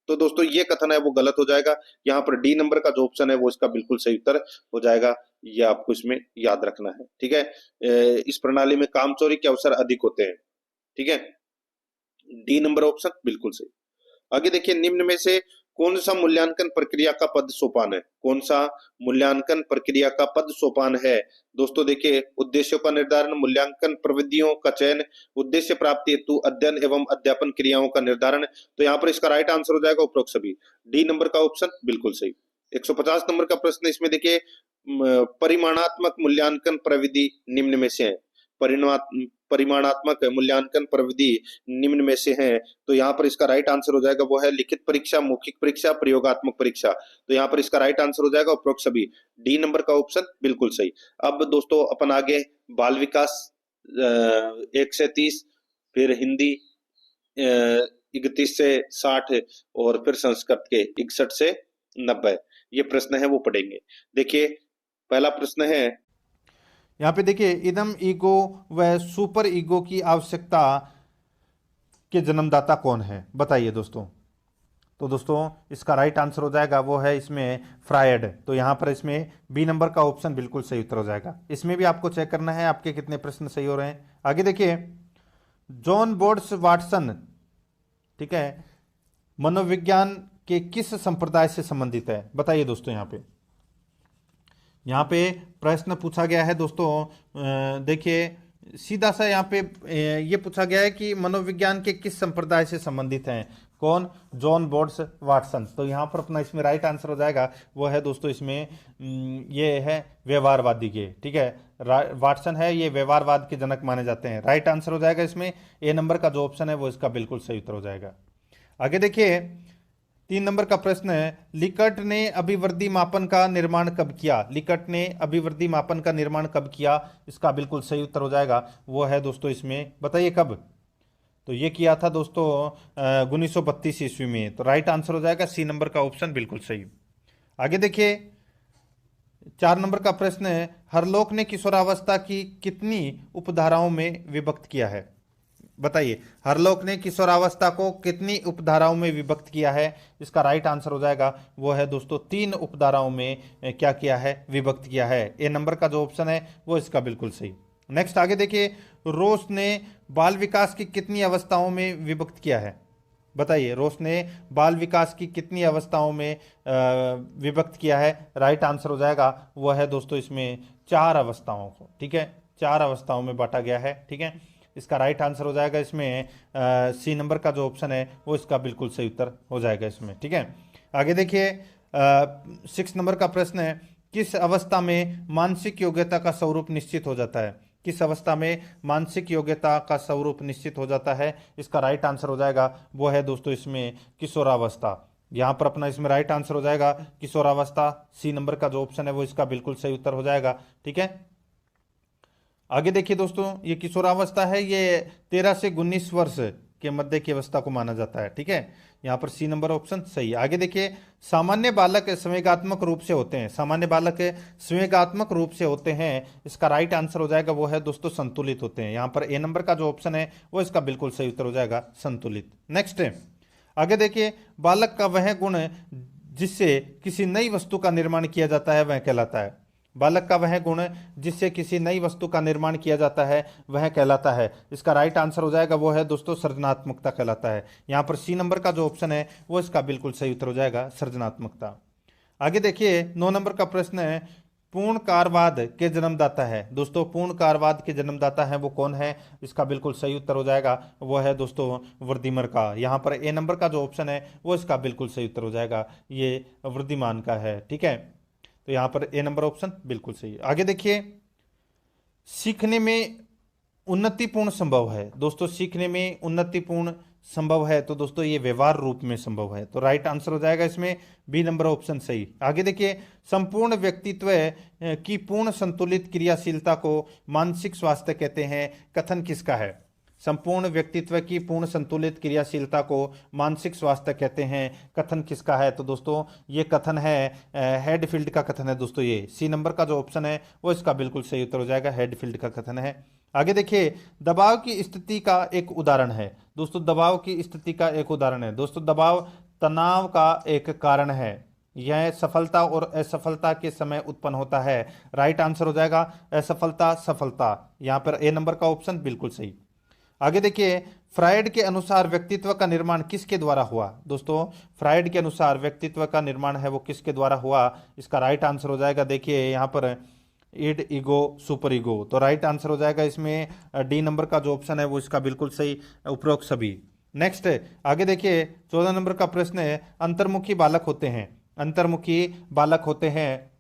तो दोस्तों ये कथन है वो गलत हो जाएगा। यहाँ पर डी नंबर का जो ऑप्शन है वो इसका बिल्कुल सही उत्तर हो जाएगा। ये आपको इसमें याद रखना है, ठीक है। इस प्रणाली में काम चोरी के अवसर अधिक होते हैं, ठीक है। डी नंबर ऑप्शन बिल्कुल सही। आगे देखिए निम्न में से कौन सा मूल्यांकन प्रक्रिया का पद सोपान है, कौन सा मूल्यांकन प्रक्रिया का पद सोपान है। दोस्तों देखिए उद्देश्यों का निर्धारण, मूल्यांकन प्रविधियों का चयन, उद्देश्य प्राप्ति हेतु अध्ययन एवं अध्यापन क्रियाओं का निर्धारण। तो यहाँ पर इसका राइट आंसर हो जाएगा उपरोक्त सभी। डी नंबर का ऑप्शन बिल्कुल सही। 150 नंबर का प्रश्न, इसमें देखिए परिमाणात्मक मूल्यांकन प्रविधि निम्न में से है। परिमाणात्मक मूल्यांकन प्रविधि निम्न में से है। तो यहाँ पर इसका राइट आंसर हो जाएगा वो है लिखित परीक्षा, मौखिक परीक्षा, प्रयोगात्मक परीक्षा। तो यहाँ पर इसका राइट आंसर हो जाएगा उपरोक्त सभी। डी नंबर का ऑप्शन बिल्कुल सही। अब दोस्तों अपन आगे बाल विकास 1 से 30, फिर हिंदी 31 से 60 और फिर संस्कृत के 61 से 90 ये प्रश्न है वो पढ़ेंगे। देखिए पहला प्रश्न है, यहाँ पे देखिए इदम ईगो व सुपर ईगो की आवश्यकता के जन्मदाता कौन है, बताइए दोस्तों। तो दोस्तों इसका राइट आंसर हो जाएगा वो है इसमें फ्रायड। तो यहाँ पर इसमें बी नंबर का ऑप्शन बिल्कुल सही उत्तर हो जाएगा। इसमें भी आपको चेक करना है आपके कितने प्रश्न सही हो रहे हैं। आगे देखिए जॉन बोर्ड्स वाटसन, ठीक है, मनोविज्ञान के किस संप्रदाय से संबंधित है, बताइए दोस्तों। यहाँ पे प्रश्न पूछा गया है दोस्तों, देखिए सीधा सा यहाँ पे ये पूछा गया है कि मनोविज्ञान के किस संप्रदाय से संबंधित हैं, कौन, जॉन बोर्ड्स वाटसन। तो यहाँ पर अपना इसमें राइट आंसर हो जाएगा वो है दोस्तों इसमें ये है व्यवहारवादी के, ठीक है। वाटसन है ये व्यवहारवाद के जनक माने जाते हैं। राइट आंसर हो जाएगा इसमें ए नंबर का जो ऑप्शन है वो इसका बिल्कुल सही उत्तर हो जाएगा। आगे देखिए 3 नंबर का प्रश्न है, लिकर्ट ने अभिवृद्धि मापन का निर्माण कब किया। लिकर्ट ने अभिवृद्धि मापन का निर्माण कब किया, इसका बिल्कुल सही उत्तर हो जाएगा वो है दोस्तों इसमें, बताइए कब। तो ये किया था दोस्तों 1932 ईस्वी में। तो राइट आंसर हो जाएगा सी नंबर का ऑप्शन बिल्कुल सही। आगे देखिए 4 नंबर का प्रश्न है, हरलोक ने किशोरावस्था की कितनी उपधाराओं में विभक्त किया है, बताइए। हरलोक ने किशोरावस्था को कितनी उपधाराओं में विभक्त किया है, इसका राइट आंसर हो जाएगा वो है दोस्तों 3 उपधाराओं में क्या किया है, विभक्त किया है। ए नंबर का जो ऑप्शन है वो इसका बिल्कुल सही। नेक्स्ट आगे देखिए रोस ने बाल विकास की कितनी अवस्थाओं में विभक्त किया है, बताइए। रोस ने बाल विकास की कितनी अवस्थाओं में विभक्त किया है, राइट आंसर हो जाएगा वो है दोस्तों इसमें 4 अवस्थाओं को, ठीक है। 4 अवस्थाओं में बांटा गया है, ठीक है। इसका राइट आंसर हो जाएगा इसमें सी नंबर का जो ऑप्शन है वो इसका बिल्कुल सही उत्तर हो जाएगा इसमें, ठीक है। आगे देखिए 6 नंबर का प्रश्न है, किस अवस्था में मानसिक योग्यता का स्वरूप निश्चित हो जाता है, किस अवस्था में मानसिक योग्यता का स्वरूप निश्चित हो जाता है, इसका राइट आंसर हो जाएगा वो है दोस्तों इसमें किशोरावस्था। यहाँ पर अपना इसमें राइट आंसर हो जाएगा किशोरावस्था। सी नंबर का जो ऑप्शन है वो इसका बिल्कुल सही उत्तर हो जाएगा, ठीक है। आगे देखिए दोस्तों ये किशोरावस्था है ये 13 से 19 वर्ष के मध्य की अवस्था को माना जाता है, ठीक है। यहाँ पर सी नंबर ऑप्शन सही है। आगे देखिए सामान्य बालक संवेगात्मक रूप से होते हैं, सामान्य बालक संवेगात्मक रूप से होते हैं, इसका राइट आंसर हो जाएगा वो है दोस्तों संतुलित होते हैं। यहाँ पर ए नंबर का जो ऑप्शन है वो इसका बिल्कुल सही उत्तर हो जाएगा संतुलित। नेक्स्ट है आगे देखिए बालक का वह गुण जिससे किसी नई वस्तु का निर्माण किया जाता है वह कहलाता है, बालक का वह गुण जिससे किसी नई वस्तु का निर्माण किया जाता है वह कहलाता है। इसका राइट आंसर हो जाएगा वो है दोस्तों सृजनात्मकता कहलाता है। यहाँ पर सी नंबर का जो ऑप्शन है वो इसका बिल्कुल सही उत्तर हो जाएगा सृजनात्मकता। आगे देखिए 9 नंबर का प्रश्न है, पूर्ण कारवाद के जन्मदाता है दोस्तों, पूर्ण कारवाद के जन्मदाता है वो कौन है, इसका बिल्कुल सही उत्तर हो जाएगा वो है दोस्तों वृद्धिमान का। यहाँ पर ए नंबर का जो ऑप्शन है वो इसका बिल्कुल सही उत्तर हो जाएगा, ये वृद्धिमान का है, ठीक है। तो यहाँ पर ए नंबर ऑप्शन बिल्कुल सही है। आगे देखिए सीखने में उन्नतिपूर्ण संभव है दोस्तों, सीखने में उन्नतिपूर्ण संभव है? तो दोस्तों ये व्यवहार रूप में संभव है। तो राइट आंसर हो जाएगा इसमें बी नंबर ऑप्शन सही। आगे देखिए, संपूर्ण व्यक्तित्व की पूर्ण संतुलित क्रियाशीलता को मानसिक स्वास्थ्य कहते हैं, कथन किसका है? संपूर्ण व्यक्तित्व की पूर्ण संतुलित क्रियाशीलता को मानसिक स्वास्थ्य कहते हैं, कथन किसका है? तो दोस्तों ये कथन है हेडफील्ड का कथन है दोस्तों। ये सी नंबर का जो ऑप्शन है वो इसका बिल्कुल सही उत्तर हो जाएगा, हेडफील्ड का कथन है। आगे देखिए, दबाव की स्थिति का एक उदाहरण है दोस्तों। दबाव की स्थिति का एक उदाहरण है दोस्तों। दबाव तनाव का एक कारण है, यह सफलता और असफलता के समय उत्पन्न होता है। राइट आंसर हो जाएगा असफलता सफलता, यहाँ पर ए नंबर का ऑप्शन बिल्कुल सही। आगे देखिए, फ्रायड के अनुसार व्यक्तित्व का निर्माण किसके द्वारा हुआ? दोस्तों फ्रायड के अनुसार व्यक्तित्व का निर्माण है वो किसके द्वारा हुआ? इसका राइट आंसर हो जाएगा, देखिए यहाँ पर इड, ईगो, सुपर ईगो। तो राइट आंसर हो जाएगा इसमें डी नंबर का जो ऑप्शन है वो इसका बिल्कुल सही, उपरोक्त सभी। नेक्स्ट आगे देखिए, 14 नंबर का प्रश्न है, अंतर्मुखी बालक होते हैं, अंतर्मुखी बालक होते हैं,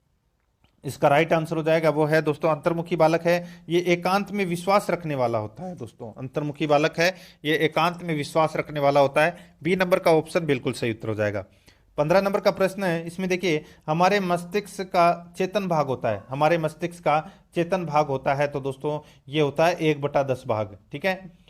इसका राइट आंसर हो जाएगा वो है दोस्तों अंतर्मुखी बालक है ये एकांत में विश्वास रखने वाला होता है दोस्तों। अंतर्मुखी बालक है ये एकांत में विश्वास रखने वाला होता है, बी नंबर का ऑप्शन बिल्कुल सही उत्तर हो जाएगा। 15 नंबर का प्रश्न है, इसमें देखिए हमारे मस्तिष्क का चेतन भाग होता है, हमारे मस्तिष्क का चेतन भाग होता है तो दोस्तों ये होता है 1/10 भाग। ठीक है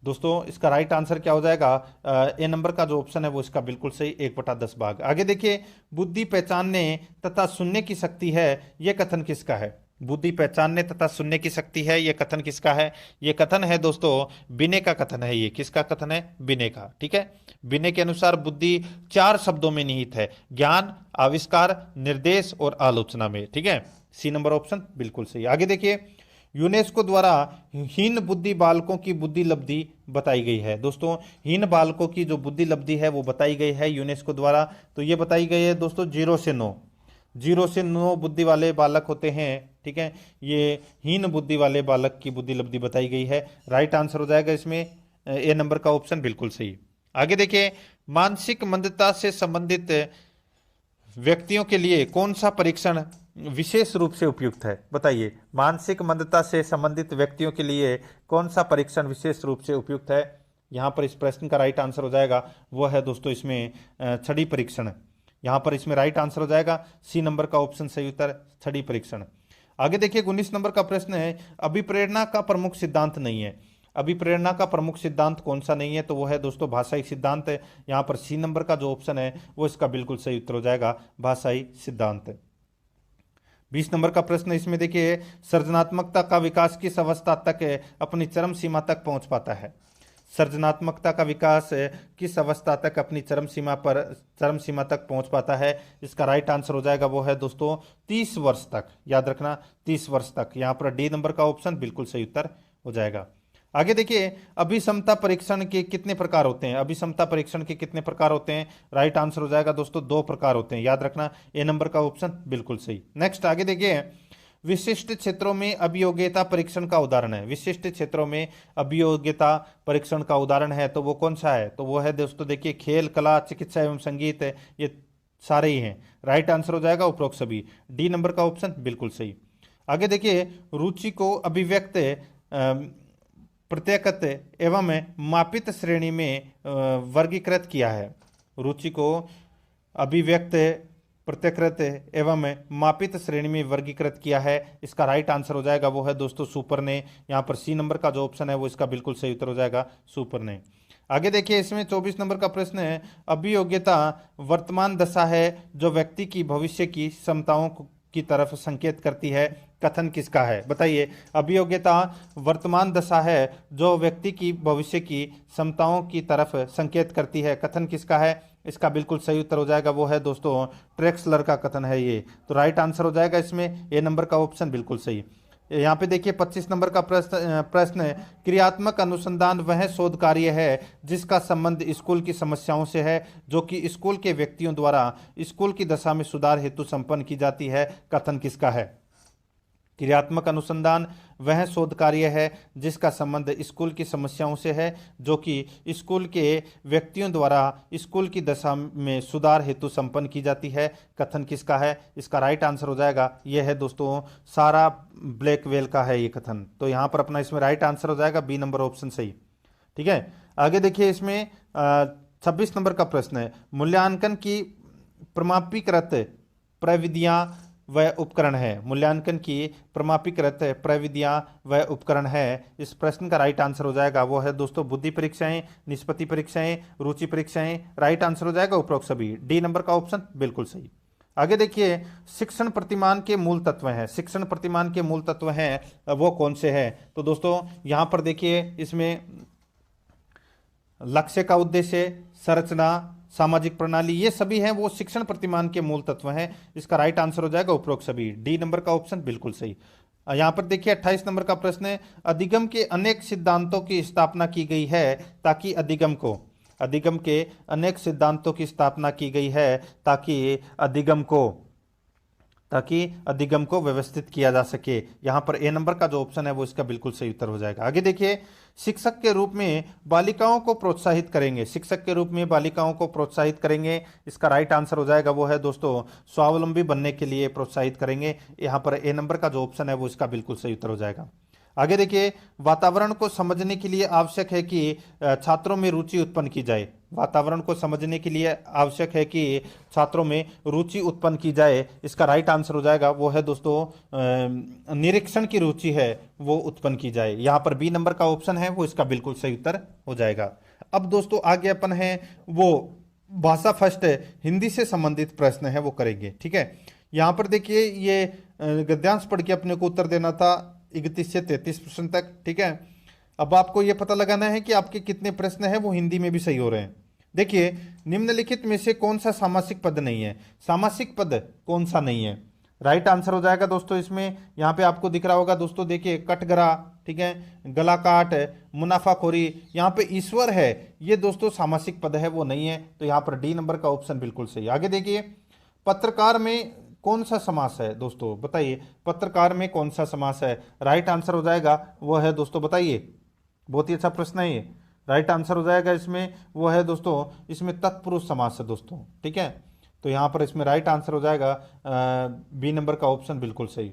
दोस्तों, इसका राइट आंसर क्या हो जाएगा? ए नंबर का जो ऑप्शन है वो इसका बिल्कुल सही, 1/10 भाग। आगे देखिए, बुद्धि पहचानने तथा सुनने की शक्ति है, यह कथन किसका है? बुद्धि पहचानने तथा सुनने की शक्ति है, यह कथन किसका है? यह कथन है दोस्तों बिने का कथन है। ये किसका कथन है? बिने का। ठीक है, बिने के अनुसार बुद्धि 4 शब्दों में निहित है, ज्ञान, आविष्कार, निर्देश और आलोचना में। ठीक है, सी नंबर ऑप्शन बिल्कुल सही। आगे देखिए, यूनेस्को द्वारा हीन बुद्धि बालकों की बुद्धि लब्धि बताई गई है दोस्तों। हीन बालकों की जो बुद्धि लब्धि है वो बताई गई है यूनेस्को द्वारा, तो ये बताई गई है दोस्तों 0 से 9, 0 से 9 बुद्धि वाले बालक होते हैं। ठीक है, ये हीन बुद्धि वाले बालक की बुद्धि लब्धि बताई गई है। राइट आंसर हो जाएगा इसमें ए नंबर का ऑप्शन बिल्कुल सही। आगे देखिए, मानसिक मंदता से संबंधित व्यक्तियों के लिए कौन सा परीक्षण विशेष रूप से उपयुक्त है? बताइए, मानसिक मंदता से संबंधित व्यक्तियों के लिए कौन सा परीक्षण विशेष रूप से उपयुक्त है? यहाँ पर इस प्रश्न का राइट आंसर हो जाएगा वो है दोस्तों इसमें छड़ी परीक्षण। यहाँ पर इसमें राइट आंसर हो जाएगा सी नंबर का ऑप्शन सही उत्तर, छड़ी परीक्षण। आगे देखिए, 19 नंबर का प्रश्न है, अभिप्रेरणा का प्रमुख सिद्धांत नहीं है, अभिप्रेरणा का प्रमुख सिद्धांत कौन सा नहीं है? तो वो है दोस्तों भाषाई सिद्धांत। यहाँ पर सी नंबर का जो ऑप्शन है वो इसका बिल्कुल सही उत्तर हो जाएगा, भाषाई सिद्धांत। 20 नंबर का प्रश्न, इसमें देखिए सृजनात्मकता का विकास किस अवस्था तक अपनी चरम सीमा तक पहुंच पाता है? सृजनात्मकता का विकास किस अवस्था तक अपनी चरम सीमा तक पहुंच पाता है? इसका राइट आंसर हो जाएगा वो है दोस्तों 30 वर्ष तक। याद रखना 30 वर्ष तक। यहाँ पर डी नंबर का ऑप्शन बिल्कुल सही उत्तर हो जाएगा। आगे देखिए, अभिक्षमता परीक्षण के कितने प्रकार होते हैं? अभिक्षमता परीक्षण के कितने प्रकार होते हैं? राइट आंसर हो जाएगा दोस्तों 2 प्रकार होते हैं। याद रखना ए नंबर का ऑप्शन बिल्कुल सही। नेक्स्ट आगे देखिए, विशिष्ट क्षेत्रों में अभियोग्यता परीक्षण का उदाहरण है, विशिष्ट क्षेत्रों में अभियोग्यता परीक्षण का उदाहरण है तो वो कौन सा है? तो वो है दोस्तों देखिए खेल, कला, चिकित्सा एवं संगीत, ये सारे ही हैं। राइट आंसर हो जाएगा उपरोक्त सभी, डी नंबर का ऑप्शन बिल्कुल सही। आगे देखिए, रुचि को अभिव्यक्त प्रत्येकत एवं मापित श्रेणी में वर्गीकृत किया है। रुचि को अभिव्यक्त प्रत्यकृत एवं मापित श्रेणी में वर्गीकृत किया है। इसका राइट आंसर हो जाएगा वो है दोस्तों सुपर ने। यहाँ पर सी नंबर का जो ऑप्शन है वो इसका बिल्कुल सही उत्तर हो जाएगा, सुपर ने। आगे देखिए, इसमें 24 नंबर का प्रश्न है, अभियोग्यता वर्तमान दशा है जो व्यक्ति की भविष्य की क्षमताओं की तरफ संकेत करती है, कथन किसका है? बताइए, अभियोग्यता वर्तमान दशा है जो व्यक्ति की भविष्य की क्षमताओं की तरफ संकेत करती है, कथन किसका है? इसका बिल्कुल सही उत्तर हो जाएगा वो है दोस्तों ट्रेक्सलर का कथन है ये। तो राइट आंसर हो जाएगा इसमें ए नंबर का ऑप्शन बिल्कुल सही। यहाँ पे देखिए 25 नंबर का प्रश्न है, क्रियात्मक अनुसंधान वह शोध कार्य है जिसका संबंध स्कूल की समस्याओं से है जो कि स्कूल के व्यक्तियों द्वारा स्कूल की दशा में सुधार हेतु संपन्न की जाती है, कथन किसका है? क्रियात्मक अनुसंधान वह शोध कार्य है जिसका संबंध स्कूल की समस्याओं से है जो कि स्कूल के व्यक्तियों द्वारा स्कूल की दशा में सुधार हेतु संपन्न की जाती है, कथन किसका है? इसका राइट आंसर हो जाएगा यह है दोस्तों सारा ब्लैकवेल का है ये कथन। तो यहाँ पर अपना इसमें राइट आंसर हो जाएगा बी नंबर ऑप्शन सही। ठीक है, आगे देखिए, इसमें 26 नंबर का प्रश्न है, मूल्यांकन की प्रमाणीकृत प्रविधियां व उपकरण है। मूल्यांकन की प्रमाणीकृत प्रविधियां व उपकरण है। इस प्रश्न का राइट आंसर हो जाएगा वो है दोस्तों बुद्धि परीक्षाएं, निष्पत्ति परीक्षाएं, रुचि परीक्षाएं। राइट आंसर हो जाएगा उपरोक्त सभी। डी नंबर का ऑप्शन बिल्कुल सही। आगे देखिए, शिक्षण प्रतिमान के मूल तत्व हैं। शिक्षण प्रतिमान के मूल तत्व हैं वो कौन से हैं? तो दोस्तों यहां पर देखिए, इसमें लक्ष्य का उद्देश्य, संरचना, सामाजिक प्रणाली, ये सभी हैं वो शिक्षण प्रतिमान के मूल तत्व हैं। इसका राइट आंसर हो जाएगा उपरोक्त सभी। डी नंबर का ऑप्शन बिल्कुल सही। यहां पर देखिए 28 नंबर का प्रश्न है, अधिगम के अनेक सिद्धांतों की स्थापना की गई है ताकि अधिगम के अनेक सिद्धांतों की स्थापना की गई है ताकि अधिगम को व्यवस्थित किया जा सके। यहां पर ए नंबर का जो ऑप्शन है वो इसका बिल्कुल सही उत्तर हो जाएगा। आगे देखिए, शिक्षक के रूप में बालिकाओं को प्रोत्साहित करेंगे। शिक्षक के रूप में बालिकाओं को प्रोत्साहित करेंगे। इसका राइट आंसर हो जाएगा वो है दोस्तों स्वावलंबी बनने के लिए प्रोत्साहित करेंगे। यहां पर ए नंबर का जो ऑप्शन है वो इसका बिल्कुल सही उत्तर हो जाएगा। आगे देखिए, वातावरण को समझने के लिए आवश्यक है कि छात्रों में रुचि उत्पन्न की जाए। वातावरण को समझने के लिए आवश्यक है कि छात्रों में रुचि उत्पन्न की जाए। इसका राइट आंसर हो जाएगा वो है दोस्तों निरीक्षण की रुचि है वो उत्पन्न की जाए। यहां पर बी नंबर का ऑप्शन है वो इसका बिल्कुल सही उत्तर हो जाएगा। अब दोस्तों आगे अपन है वो भाषा फर्स्ट हिंदी से संबंधित प्रश्न है वो करेंगे। ठीक है, यहां पर देखिए ये गद्यांश पढ़ के अपने को उत्तर देना था 31 से 33 प्रश्न तक। ठीक है, अब आपको यह पता लगाना है कि आपके कितने प्रश्न हैं वो हिंदी में भी सही हो रहे हैं। देखिए, निम्नलिखित में से कौन सा सामासिक पद नहीं है? सामासिक पद कौन सा नहीं है? राइट आंसर हो जाएगा दोस्तों इसमें, यहां पे आपको दिख रहा होगा दोस्तों, देखिए कटघरा, ठीक है, गला काट, मुनाफाखोरी, यहां पे ईश्वर है, ये दोस्तों सामासिक पद है वो नहीं है। तो यहां पर डी नंबर का ऑप्शन बिल्कुल सही। आगे देखिए, पत्रकार में कौन सा समास है दोस्तों? बताइए, पत्रकार में कौन सा समास है? राइट आंसर हो जाएगा वो है दोस्तों, बताइए, बहुत ही अच्छा प्रश्न है ये। राइट आंसर हो जाएगा इसमें वो है दोस्तों, इसमें तत्पुरुष समास है दोस्तों। ठीक है, तो यहां पर इसमें राइट आंसर हो जाएगा बी नंबर का ऑप्शन बिल्कुल सही।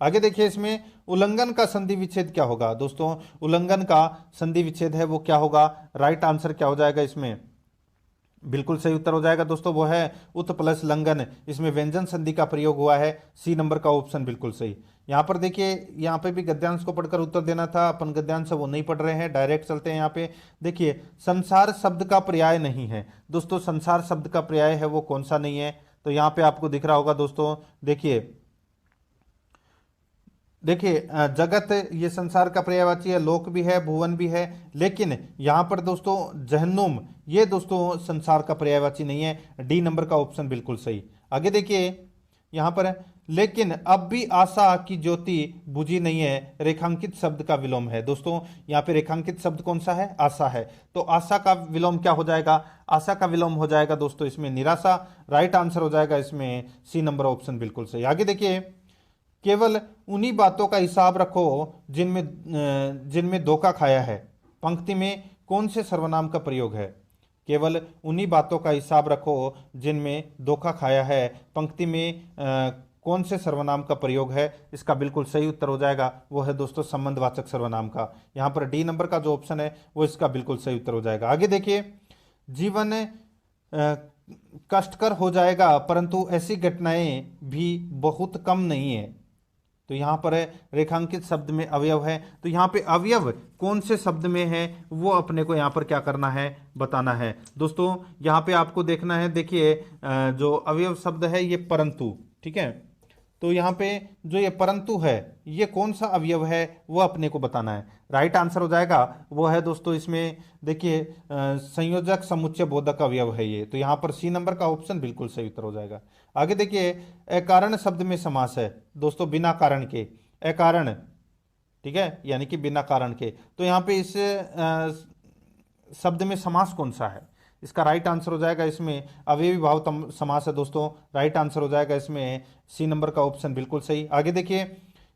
आगे देखिए, इसमें उल्लंघन का संधि विच्छेद क्या होगा दोस्तों? उल्लंघन का संधि विच्छेद है वो क्या होगा? राइट आंसर क्या हो जाएगा इसमें? बिल्कुल सही उत्तर हो जाएगा दोस्तों वो है उत प्लस लंघन। इसमें व्यंजन संधि का प्रयोग हुआ है। सी नंबर का ऑप्शन बिल्कुल सही। यहां पर देखिए, यहां पे भी गद्यांश को पढ़कर उत्तर देना था, अपन गद्यांश वो नहीं पढ़ रहे हैं, डायरेक्ट चलते हैं। यहां पे देखिए, संसार शब्द का पर्याय नहीं है दोस्तों। संसार शब्द का पर्याय है वो कौन सा नहीं है? तो यहां पे आपको दिख रहा होगा दोस्तों, देखिए जगत ये संसार का पर्यायवाची है, लोक भी है, भुवन भी है, लेकिन यहां पर दोस्तों जहन्नुम ये दोस्तों संसार का पर्यायवाची नहीं है। डी नंबर का ऑप्शन बिल्कुल सही। आगे देखिए, यहां पर लेकिन अब भी आशा की ज्योति बुझी नहीं है, रेखांकित शब्द का विलोम है दोस्तों। यहां पे रेखांकित शब्द कौन सा है? आशा है। तो आशा का विलोम क्या हो जाएगा? आशा का विलोम हो जाएगा दोस्तों इसमें निराशा। राइट आंसर हो जाएगा इसमें सी नंबर ऑप्शन बिल्कुल सही। आगे देखिए, केवल उन्हीं बातों का हिसाब रखो जिनमें धोखा खाया है। पंक्ति में कौन से सर्वनाम का प्रयोग है? केवल उन्हीं बातों का हिसाब रखो जिनमें धोखा खाया है। पंक्ति में कौन से सर्वनाम का प्रयोग है? इसका बिल्कुल सही उत्तर हो जाएगा वो है दोस्तों संबंधवाचक सर्वनाम का। यहां पर डी नंबर का जो ऑप्शन है वो इसका बिल्कुल सही उत्तर हो जाएगा। आगे देखिए, जीवन कष्टकर हो जाएगा परंतु ऐसी घटनाएं भी बहुत कम नहीं है। तो यहां पर है रेखांकित शब्द में अवयव है, तो यहां पे अवयव कौन से शब्द में है वो अपने को यहां पर क्या करना है? बताना है दोस्तों। यहां पे आपको देखना है, देखिए जो अवयव शब्द है ये परंतु, ठीक है, तो यहां पे जो ये परंतु है ये कौन सा अवयव है वो अपने को बताना है। राइट आंसर हो जाएगा वो है दोस्तों इसमें देखिए संयोजक समुच्चय बोधक अवयव है ये। तो यहां पर सी नंबर का ऑप्शन बिल्कुल सही उत्तर हो जाएगा। आगे देखिए, अकारण शब्द में समास है दोस्तों, बिना कारण के, अकारण, ठीक है, यानी कि बिना कारण के। तो यहां पे इस शब्द में समास कौन सा है? इसका राइट आंसर हो जाएगा इसमें अवयवी भाव समास है दोस्तों। राइट आंसर हो जाएगा इसमें सी नंबर का ऑप्शन बिल्कुल सही। आगे देखिए,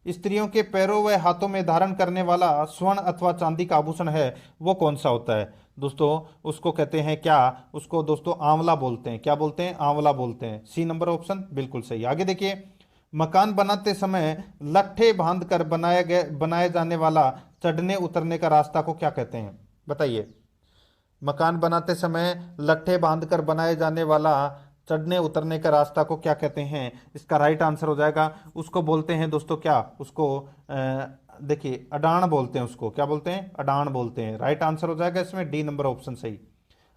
स्त्रियों के पैरों व हाथों में धारण करने वाला स्वर्ण अथवा चांदी का आभूषण है वो कौन सा होता है दोस्तों? उसको कहते हैं क्या? उसको दोस्तों आंवला बोलते हैं। क्या बोलते हैं? आंवला बोलते हैं। सी नंबर ऑप्शन बिल्कुल सही। आगे देखिए, मकान बनाते समय लट्ठे बांध कर बनाए जाने वाला चढ़ने उतरने का रास्ता को क्या कहते हैं? बताइए। मकान बनाते समय लट्ठे बांधकर बनाए जाने वाला चढ़ने उतरने का रास्ता को क्या कहते हैं? इसका राइट आंसर हो जाएगा, उसको बोलते हैं दोस्तों क्या, उसको देखिए अडान बोलते हैं, उसको क्या बोलते हैं? अडान बोलते हैं। राइट आंसर हो जाएगा इसमें डी नंबर ऑप्शन सही।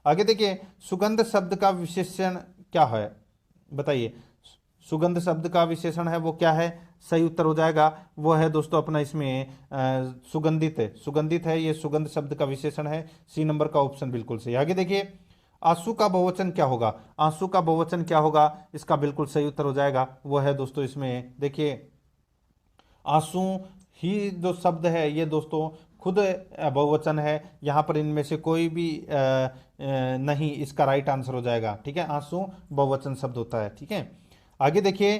आगे देखिए, सुगंध शब्द का विशेषण क्या है? बताइए, सुगंध शब्द का विशेषण है वो क्या है? सही उत्तर हो जाएगा वो है दोस्तों अपना इसमें सुगंधित है। सुगंधित है, ये सुगंध शब्द का विशेषण है। सी नंबर का ऑप्शन बिल्कुल सही। आगे देखिए, आंसू का बहुवचन क्या होगा? आंसू का बहुवचन क्या होगा? इसका बिल्कुल सही उत्तर हो जाएगा वो है दोस्तों इसमें देखिए आंसू ही जो शब्द है ये दोस्तों खुद बहुवचन है, यहाँ पर इनमें से कोई भी नहीं, इसका राइट आंसर हो जाएगा। ठीक है, आंसू बहुवचन शब्द होता है। ठीक है, आगे देखिए,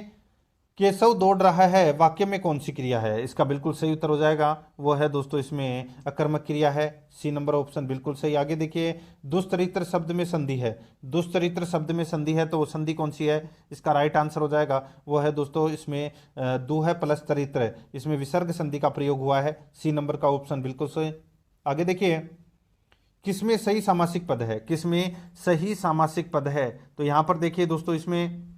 केशव दौड़ रहा है वाक्य में कौन सी क्रिया है? इसका बिल्कुल सही उत्तर हो जाएगा वो है दोस्तों इसमें अकर्मक क्रिया है। सी नंबर ऑप्शन बिल्कुल सही। आगे देखिए, दुष्चरित्र शब्द में संधि है। दुष्चरित्र शब्द में संधि है तो वो संधि कौन सी है? इसका राइट आंसर हो जाएगा वो है दोस्तों इसमें दुह प्लस चरित्र, इसमें विसर्ग संधि का प्रयोग हुआ है। सी नंबर का ऑप्शन बिल्कुल सही। आगे देखिए, किसमें सही सामासिक पद है? किसमें सही सामासिक पद है? तो यहां पर देखिए दोस्तों इसमें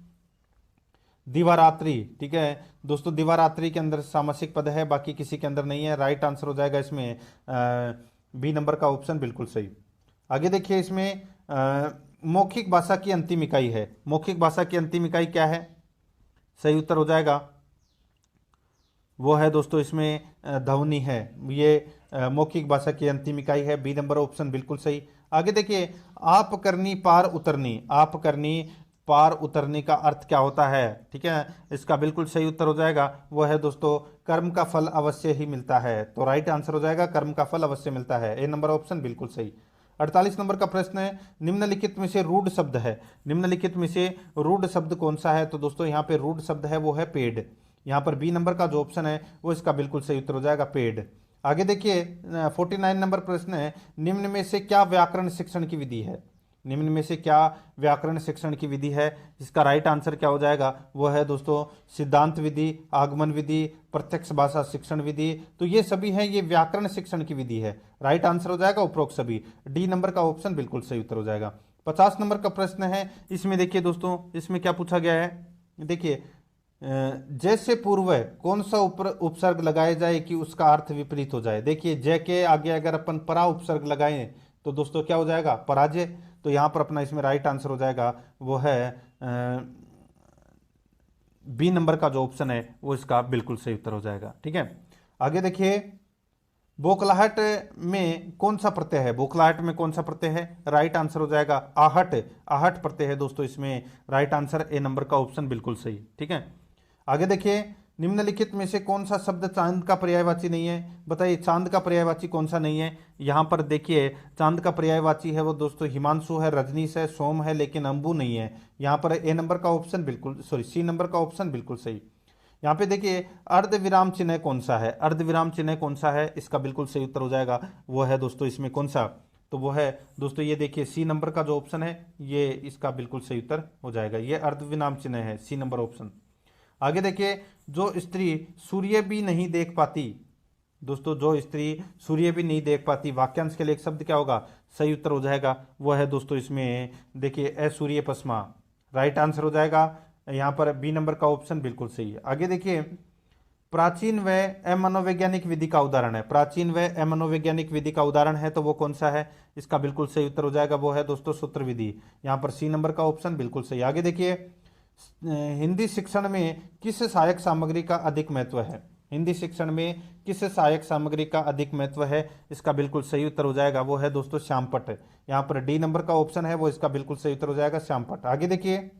दिवारात्रि। ठीक है दोस्तों, दिवारात्रि के अंदर सामासिक पद है, बाकी किसी के अंदर नहीं है। राइट आंसर हो जाएगा इसमें बी नंबर का ऑप्शन बिल्कुल सही। आगे देखिए, इसमें मौखिक भाषा की अंतिम इकाई है। मौखिक भाषा की अंतिम इकाई क्या है? सही उत्तर हो जाएगा वो है दोस्तों इसमें ध्वनि है। ये मौखिक भाषा की अंतिम इकाई है। बी नंबर ऑप्शन बिल्कुल सही। आगे देखिए, आप करनी पार उतरनी। आप करनी पार उतरने का अर्थ क्या होता है? ठीक है, इसका बिल्कुल सही उत्तर हो जाएगा वो है दोस्तों कर्म का फल अवश्य ही मिलता है। तो राइट आंसर हो जाएगा कर्म का फल अवश्य मिलता है। ए नंबर ऑप्शन बिल्कुल सही। 48 नंबर का प्रश्न है, निम्नलिखित में से रूढ़ शब्द है। निम्नलिखित में से रूढ़ शब्द कौन सा है? तो दोस्तों यहाँ पे रूढ़ शब्द है वो है पेड़। यहाँ पर बी नंबर का जो ऑप्शन है वो इसका बिल्कुल सही उत्तर हो जाएगा पेड़। आगे देखिए, 49 नंबर प्रश्न है, निम्न में से क्या व्याकरण शिक्षण की विधि है? निम्न में से क्या व्याकरण शिक्षण की विधि है? इसका राइट आंसर क्या हो जाएगा वो है दोस्तों सिद्धांत विधि, आगमन विधि, प्रत्यक्ष भाषा शिक्षण विधि। तो ये सभी हैं, ये व्याकरण शिक्षण की विधि है। राइट आंसर हो जाएगा उपरोक्त सभी। डी नंबर का ऑप्शन बिल्कुल सही उत्तर हो जाएगा। 50 नंबर का प्रश्न है, इसमें देखिए दोस्तों इसमें क्या पूछा गया है? देखिए, जैसे पूर्व कौन सा उपसर्ग लगाया जाए कि उसका अर्थ विपरीत हो जाए? देखिए, जय के आगे अगर अपन परा उपसर्ग लगाएं तो दोस्तों क्या हो जाएगा? पराजय। तो यहां पर अपना इसमें राइट आंसर हो जाएगा वो है बी नंबर का जो ऑप्शन है वो इसका बिल्कुल सही उत्तर हो जाएगा। ठीक है, आगे देखिए, बोखलाहट में कौन सा प्रत्यय है? बोखलाहट में कौन सा प्रत्यय है? राइट आंसर हो जाएगा आहट। आहट प्रत्यय है दोस्तों इसमें। राइट आंसर ए नंबर का ऑप्शन बिल्कुल सही। ठीक है, आगे देखिए, निम्नलिखित में से कौन सा शब्द चांद का पर्यायवाची नहीं है? बताइए, चांद का पर्यायवाची कौन सा नहीं है? यहां पर देखिए, चांद का पर्यायवाची है वो दोस्तों हिमांशु है, रजनीश है, सोम है, लेकिन अंबु नहीं है। यहां पर ए नंबर का ऑप्शन बिल्कुल सॉरी सी नंबर का ऑप्शन बिल्कुल सही। यहाँ पे देखिए, अर्ध विराम चिन्ह कौन सा है? अर्ध विराम चिन्ह कौन सा है? इसका बिल्कुल सही उत्तर हो जाएगा वो है दोस्तों इसमें कौन सा? तो वो है दोस्तों ये देखिए सी नंबर का जो ऑप्शन है ये इसका बिल्कुल सही उत्तर हो जाएगा। ये अर्ध विराम चिन्ह है, सी नंबर ऑप्शन। आगे देखिए, जो स्त्री सूर्य भी नहीं देख पाती। दोस्तों, जो स्त्री सूर्य भी नहीं देख पाती, वाक्यांश के लिए एक शब्द क्या होगा? सही उत्तर हो जाएगा वो है दोस्तों इसमें देखिए असूर्य पश्मा। राइट आंसर हो जाएगा यहाँ पर बी नंबर का ऑप्शन बिल्कुल सही है। आगे देखिए, प्राचीन व अमनोवैज्ञानिक विधि का उदाहरण है। प्राचीन व अमनोवैज्ञानिक विधि का उदाहरण है तो वो कौन सा है? इसका बिल्कुल सही उत्तर हो जाएगा वो है दोस्तों सूत्र विधि। यहाँ पर सी नंबर का ऑप्शन बिल्कुल सही। आगे देखिए, हिंदी शिक्षण में किस सहायक सामग्री का अधिक महत्व है? हिंदी शिक्षण में किस सहायक सामग्री का अधिक महत्व है? इसका बिल्कुल सही उत्तर हो जाएगा वो है दोस्तों श्यामपट्ट। यहाँ पर डी नंबर का ऑप्शन है वो इसका बिल्कुल सही उत्तर हो जाएगा श्यामपट्ट। आगे देखिए,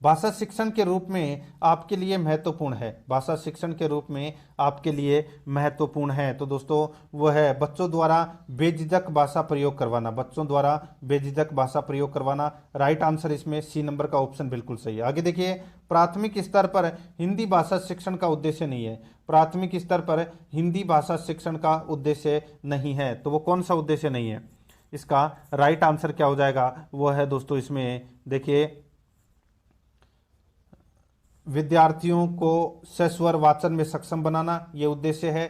भाषा शिक्षण के रूप में आपके लिए महत्वपूर्ण है। भाषा शिक्षण के रूप में आपके लिए महत्वपूर्ण है तो दोस्तों वो है बच्चों द्वारा बेझिझक भाषा प्रयोग करवाना। बच्चों द्वारा बेझिझक भाषा प्रयोग करवाना। राइट आंसर इसमें सी नंबर का ऑप्शन बिल्कुल सही। आगे देखिए, प्राथमिक स्तर पर हिंदी भाषा शिक्षण का उद्देश्य नहीं है। प्राथमिक स्तर पर हिंदी भाषा शिक्षण का उद्देश्य नहीं है तो वो कौन सा उद्देश्य नहीं है? इसका राइट आंसर क्या हो जाएगा वो है दोस्तों इसमें देखिए विद्यार्थियों को सस्वर वाचन में सक्षम बनाना, ये उद्देश्य है।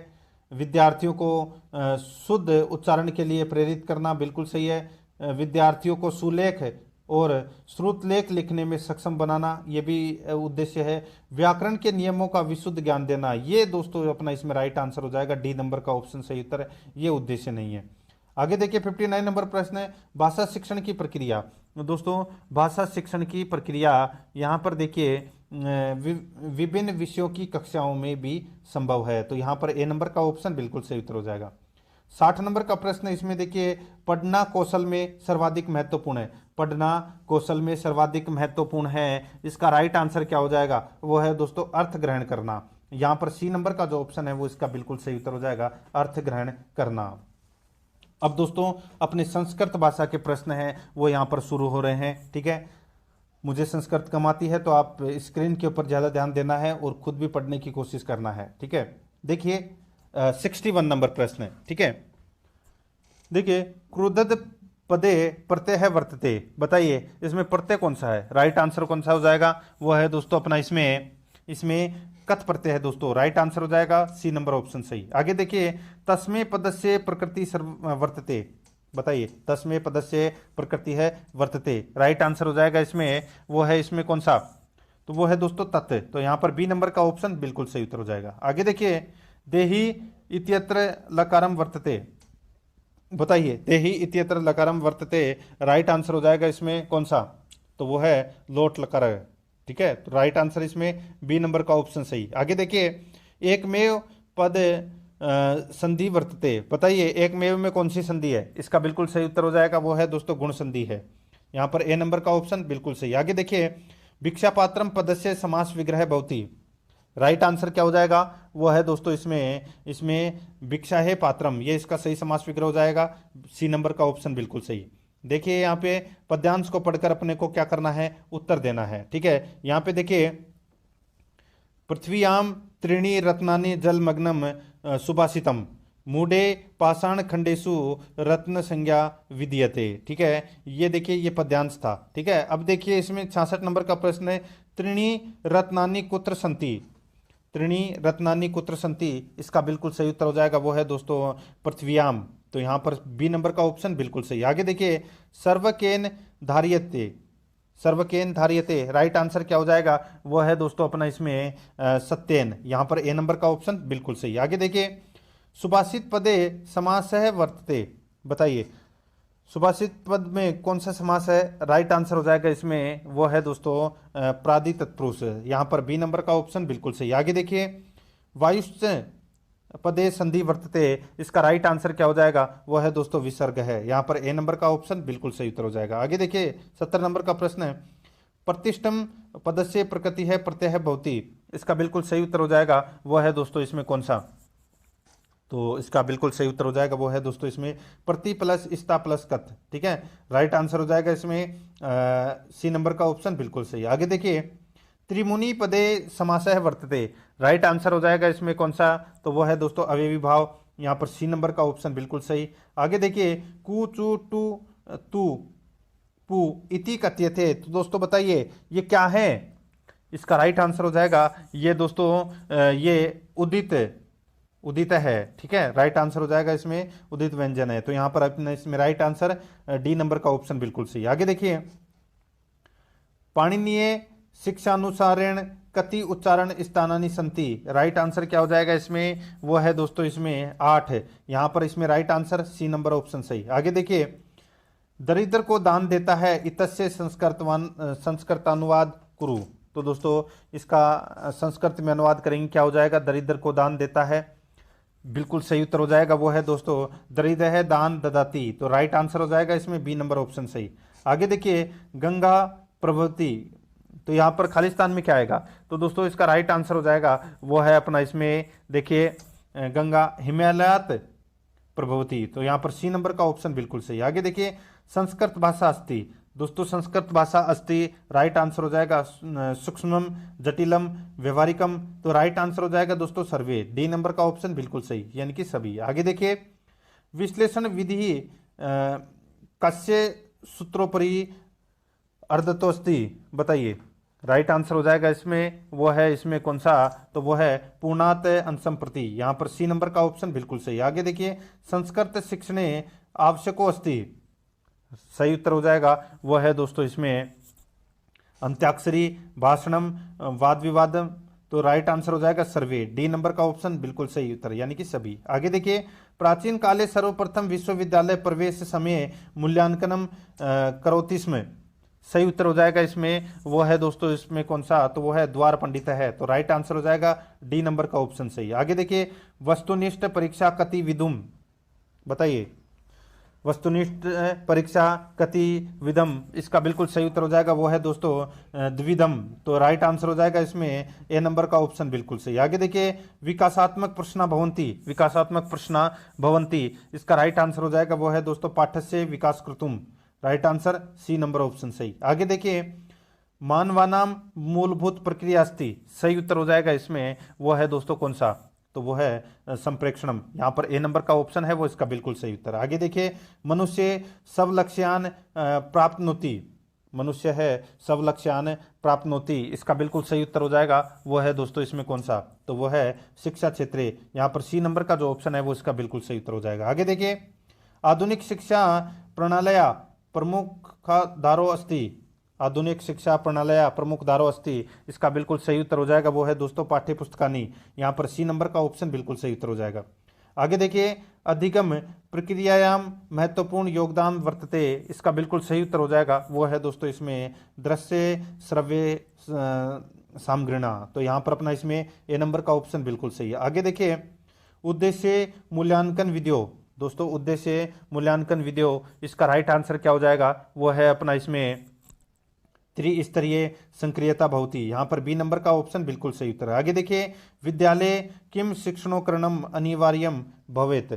विद्यार्थियों को शुद्ध उच्चारण के लिए प्रेरित करना, बिल्कुल सही है। विद्यार्थियों को सुलेख और श्रुतलेख लिखने में सक्षम बनाना, ये भी उद्देश्य है। व्याकरण के नियमों का विशुद्ध ज्ञान देना, ये दोस्तों अपना इसमें राइट आंसर हो जाएगा, डी नंबर का ऑप्शन सही उत्तर है, ये उद्देश्य नहीं है। आगे देखिए 59 नंबर प्रश्न है, भाषा शिक्षण की प्रक्रिया। तो दोस्तों भाषा शिक्षण की प्रक्रिया यहाँ पर देखिए विभिन्न विषयों की कक्षाओं में भी संभव है, तो यहाँ पर ए नंबर का ऑप्शन बिल्कुल सही उत्तर हो जाएगा। 60 नंबर का प्रश्न है, इसमें देखिए पढ़ना कौशल में सर्वाधिक महत्वपूर्ण है, पढ़ना कौशल में सर्वाधिक महत्वपूर्ण है, इसका राइट आंसर क्या हो जाएगा, वो है दोस्तों अर्थ ग्रहण करना। यहाँ पर सी नंबर का जो ऑप्शन है वो इसका बिल्कुल सही उत्तर हो जाएगा, अर्थ ग्रहण करना। अब दोस्तों अपने संस्कृत भाषा के प्रश्न हैं वो यहाँ पर शुरू हो रहे हैं, ठीक है। मुझे संस्कृत कम आती है तो आप स्क्रीन के ऊपर ज़्यादा ध्यान देना है और खुद भी पढ़ने की कोशिश करना है, ठीक है। देखिए 61 नंबर प्रश्न है, ठीक है। देखिए क्रुद्धत पदे प्रत्यय वर्तते, बताइए इसमें प्रत्यय कौन सा है, राइट आंसर कौन सा हो जाएगा, वो है दोस्तों अपना इसमें कत प्रत्यय है दोस्तों, राइट आंसर हो जाएगा सी नंबर ऑप्शन सही। आगे देखिए तस्मै पदस्य प्रकृति वर्तते, बताइए तस्मै पदस्य प्रकृति है वर्तते, राइट आंसर हो जाएगा इसमें, वो है इसमें कौन सा, तो वो है दोस्तों तत्, तो यहाँ पर बी नंबर का ऑप्शन बिल्कुल सही उत्तर हो जाएगा। आगे देखिए देही इत्यत्र लकारम वर्तते, बताइए देही इत्यत्र लकारम वर्तते, राइट आंसर हो जाएगा इसमें कौन सा, तो वो है लोट लकार, ठीक है। तो राइट आंसर इसमें बी नंबर का ऑप्शन सही। आगे देखिए एकमेव पद संधि वर्तते, बताइए एकमेव में कौन सी संधि है, इसका बिल्कुल सही उत्तर हो जाएगा, वो है दोस्तों गुण संधि है, यहाँ पर ए नंबर का ऑप्शन बिल्कुल सही। आगे देखिए भिक्षा पात्रम पदस्य समास विग्रह भवति, राइट आंसर क्या हो जाएगा, वो है दोस्तों इसमें भिक्षा है पात्रम, ये इसका सही समास विग्रह हो जाएगा, सी नंबर का ऑप्शन बिल्कुल सही। देखिए यहाँ पे पद्यांश को पढ़कर अपने को क्या करना है, उत्तर देना है, ठीक है। यहाँ पे देखिए पृथ्व्याम त्रीणि रत्नानि जलमग्नम सुभाषितम मूढ़े पाषाण खंडेशु रत्न संज्ञा विधीयते, ठीक है। ये देखिए ये पद्यांश था, ठीक है। अब देखिए इसमें 66 नंबर का प्रश्न है त्रीणि रत्नानि कुत्र सन्ति, त्रीणि रत्नानि कुत्र सन्ति, इसका बिल्कुल सही उत्तर हो जाएगा, वो है दोस्तों पृथ्व्याम, तो यहाँ पर बी नंबर का ऑप्शन बिल्कुल सही। आगे देखिए सर्वकेन धार्यते, सर्वकेन धार्यते, राइट आंसर क्या हो जाएगा, वो है दोस्तों अपना इसमें सत्येन, यहाँ पर ए नंबर का ऑप्शन बिल्कुल सही। आगे देखिए सुभाषित पदे समासः वर्तते, बताइए सुभाषित पद में कौन सा समास है, राइट आंसर हो जाएगा इसमें, वो है दोस्तों प्रादि तत्पुरुष, यहाँ पर बी नंबर का ऑप्शन बिल्कुल सही। आगे देखिए वायुश्च पदे संधि वर्तते, इसका राइट आंसर क्या हो जाएगा, वो है दोस्तों विसर्ग है, यहाँ पर ए नंबर का ऑप्शन बिल्कुल सही उत्तर हो जाएगा। आगे देखिए 70 नंबर का प्रश्न है प्रतिष्ठम पदस्य प्रकृति है प्रत्यय भवति, इसका बिल्कुल सही उत्तर हो जाएगा, वो है दोस्तों इसमें कौन सा, तो इसका बिल्कुल सही उत्तर हो जाएगा, वो है दोस्तों इसमें प्रति प्लस स्ता प्लस कथ, ठीक है। राइट आंसर हो जाएगा इसमें सी नंबर का ऑप्शन बिल्कुल सही। आगे देखिए त्रिमुनि पदे समासः वर्तते, राइट आंसर हो जाएगा इसमें कौन सा, तो वो है दोस्तों अवयवी भाव, यहाँ पर सी नंबर का ऑप्शन बिल्कुल सही। आगे देखिए कु चु टू तू पू इति कथ्यते, तो दोस्तों बताइए ये क्या है, इसका राइट आंसर हो जाएगा ये दोस्तों ये उदित है, ठीक है। राइट आंसर हो जाएगा इसमें उदित व्यंजन है, तो यहाँ पर अपने इसमें राइट आंसर डी नंबर का ऑप्शन बिल्कुल सही। आगे देखिए पाणिनीय शिक्षानुसारेण कति उच्चारण स्थानानि संति, राइट आंसर क्या हो जाएगा इसमें, वो है दोस्तों इसमें 8, यहाँ पर इसमें right answer C number option सही। आगे देखिए दरिद्र को दान देता है इतस्य संस्कृतानुवाद कुरु, तो दोस्तों इसका संस्कृत में अनुवाद करेंगे, क्या हो जाएगा, दरिद्र को दान देता है, बिल्कुल सही उत्तर हो जाएगा, वो है दोस्तों दरिद्र है दान ददाती, तो राइट आंसर हो जाएगा इसमें बी नंबर ऑप्शन सही। आगे देखिए गंगा प्रभवती, तो यहाँ पर खालिस्तान में क्या आएगा, तो दोस्तों इसका राइट आंसर हो जाएगा, वो है अपना इसमें देखिए गंगा हिमालयात प्रभवती, तो यहाँ पर सी नंबर का ऑप्शन बिल्कुल सही। आगे देखिए संस्कृत भाषा अस्ति, दोस्तों संस्कृत भाषा अस्ति, राइट आंसर हो जाएगा सूक्ष्मम जटिलम व्यवहारिकम, तो राइट आंसर हो जाएगा दोस्तों सर्वे, डी नंबर का ऑप्शन बिल्कुल सही, यानी कि सभी। आगे देखिए विश्लेषण विधि कस्य सूत्रोपरि अर्धतोस्ति, बताइए राइट आंसर हो जाएगा इसमें वो है, इसमें कौन सा, तो वो है पूर्णात अंशंप्रति। यहाँ पर सी नंबर का ऑप्शन बिल्कुल सही। आगे देखिए, संस्कृत शिक्षणे आवश्यको अस्ति, सही उत्तर हो जाएगा वो है दोस्तों इसमें अंत्याक्षरी, भाषणम, वाद विवादम। तो राइट आंसर हो जाएगा सर्वे, डी नंबर का ऑप्शन बिल्कुल सही उत्तर, यानी कि सभी। आगे देखिए, प्राचीन काले सर्वप्रथम विश्वविद्यालय प्रवेश समय मूल्यांकनम करोति स्म, सही उत्तर हो जाएगा इसमें वो है दोस्तों, इसमें कौन सा, तो वो है द्वार पंडित है। तो राइट आंसर हो जाएगा डी नंबर का ऑप्शन सही। आगे देखिए, वस्तुनिष्ठ परीक्षा कति विधुम, बताइए, वस्तुनिष्ठ परीक्षा कति विधम, इसका बिल्कुल सही उत्तर हो जाएगा वो है दोस्तों द्विधम। तो राइट आंसर हो जाएगा इसमें ए नंबर का ऑप्शन बिल्कुल सही। आगे देखिए, विकासात्मक प्रश्न भवंती, विकासात्मक प्रश्न भवंती, इसका राइट आंसर हो जाएगा वो है दोस्तों पाठ्यस्य विकास कृतुम, right answer C number option सही। आगे देखिए, मानवानाम मूलभूत प्रक्रिया अस्ति, सही उत्तर हो जाएगा इसमें वो है दोस्तों कौन सा, तो वो है संप्रेक्षणम। यहाँ पर ए नंबर का ऑप्शन है वो इसका बिल्कुल सही उत्तर। आगे देखिए, मनुष्य सब लक्ष्यान प्राप्नोति, मनुष्य है सब लक्ष्यान प्राप्नोति, इसका बिल्कुल सही उत्तर हो जाएगा वो है दोस्तों इसमें कौन सा, तो वो है शिक्षा क्षेत्रे। यहाँ पर सी नंबर का जो ऑप्शन है वो इसका बिल्कुल सही उत्तर हो जाएगा। आगे देखिए, आधुनिक शिक्षा प्रणालया प्रमुखाधारो अस्ति, आधुनिक शिक्षा प्रणालया प्रमुखधारो अस्ति, इसका बिल्कुल सही उत्तर हो जाएगा वो है दोस्तों पाठ्य पुस्तकानि, यहाँ पर सी नंबर का ऑप्शन बिल्कुल सही उत्तर हो जाएगा। आगे देखिए, अधिगम प्रक्रियायाम महत्वपूर्ण योगदान वर्तते, इसका बिल्कुल सही उत्तर हो जाएगा वो है दोस्तों इसमें दृश्य श्रव्य सामग्रिणा। तो यहाँ पर अपना इसमें ए नंबर का ऑप्शन बिल्कुल सही है। आगे देखिए, उद्देश्य मूल्यांकन विधियों, दोस्तों उद्देश्य मूल्यांकन विधियों, इसका राइट आंसर क्या हो जाएगा वो है अपना इसमें त्रिस्तरीय संक्रियता भवति, यहाँ पर बी नंबर का ऑप्शन बिल्कुल सही उत्तर है। आगे देखिए, विद्यालय किम शिक्षणोकरणम अनिवार्यम भवेत,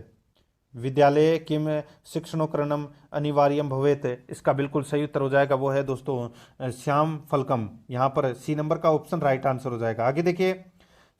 विद्यालय किम शिक्षणोकरणम अनिवार्यम भवेत, इसका बिल्कुल सही उत्तर हो जाएगा वो है दोस्तों श्याम फलकम, यहाँ पर सी नंबर का ऑप्शन राइट आंसर हो जाएगा। आगे देखिए,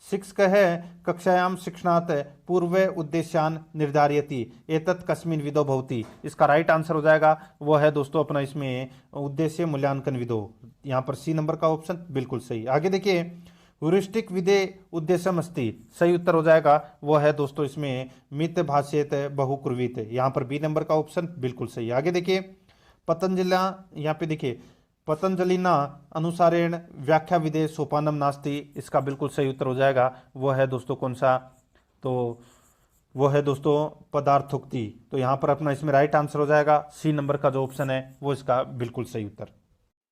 शिक्षक है कक्षायाम शिक्षणात् पूर्व उद्देश्यान निर्धारयति एतत् कस्मिन् विधौ भवति, इसका राइट आंसर हो जाएगा वो है दोस्तों अपना इसमें उद्देश्य मूल्यांकन विधौ, यहाँ पर सी नंबर का ऑप्शन बिल्कुल सही। आगे देखिए, ह्यूरिस्टिक विधे उद्देश्यम अस्ति, सही उत्तर हो जाएगा वो है दोस्तों इसमें मित भाष्येत बहुकुर्वीत, यहाँ पर बी नंबर का ऑप्शन बिल्कुल सही। आगे देखिए, पतंजलि, यहाँ पे देखिए पतंजलिना अनुसारेण व्याख्या विधे सोपानम नास्ति, इसका बिल्कुल सही उत्तर हो जाएगा वो है दोस्तों कौन सा, तो वो है दोस्तों पदार्थोक्ति। तो यहाँ पर अपना इसमें राइट आंसर हो जाएगा सी नंबर का जो ऑप्शन है वो इसका बिल्कुल सही उत्तर।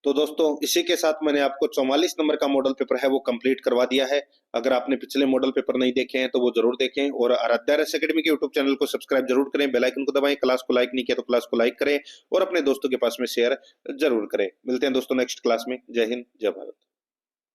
तो दोस्तों इसी के साथ मैंने आपको 44 नंबर का मॉडल पेपर है वो कंप्लीट करवा दिया है। अगर आपने पिछले मॉडल पेपर नहीं देखे हैं तो वो जरूर देखें, और आराध्या रेस एकेडमी के यूट्यूब चैनल को सब्सक्राइब जरूर करें, बेल आइकन को दबाएं, क्लास को लाइक नहीं किया तो क्लास को लाइक करें और अपने दोस्तों के पास में शेयर जरूर करें। मिलते हैं दोस्तों नेक्स्ट क्लास में। जय हिंद, जय भारत।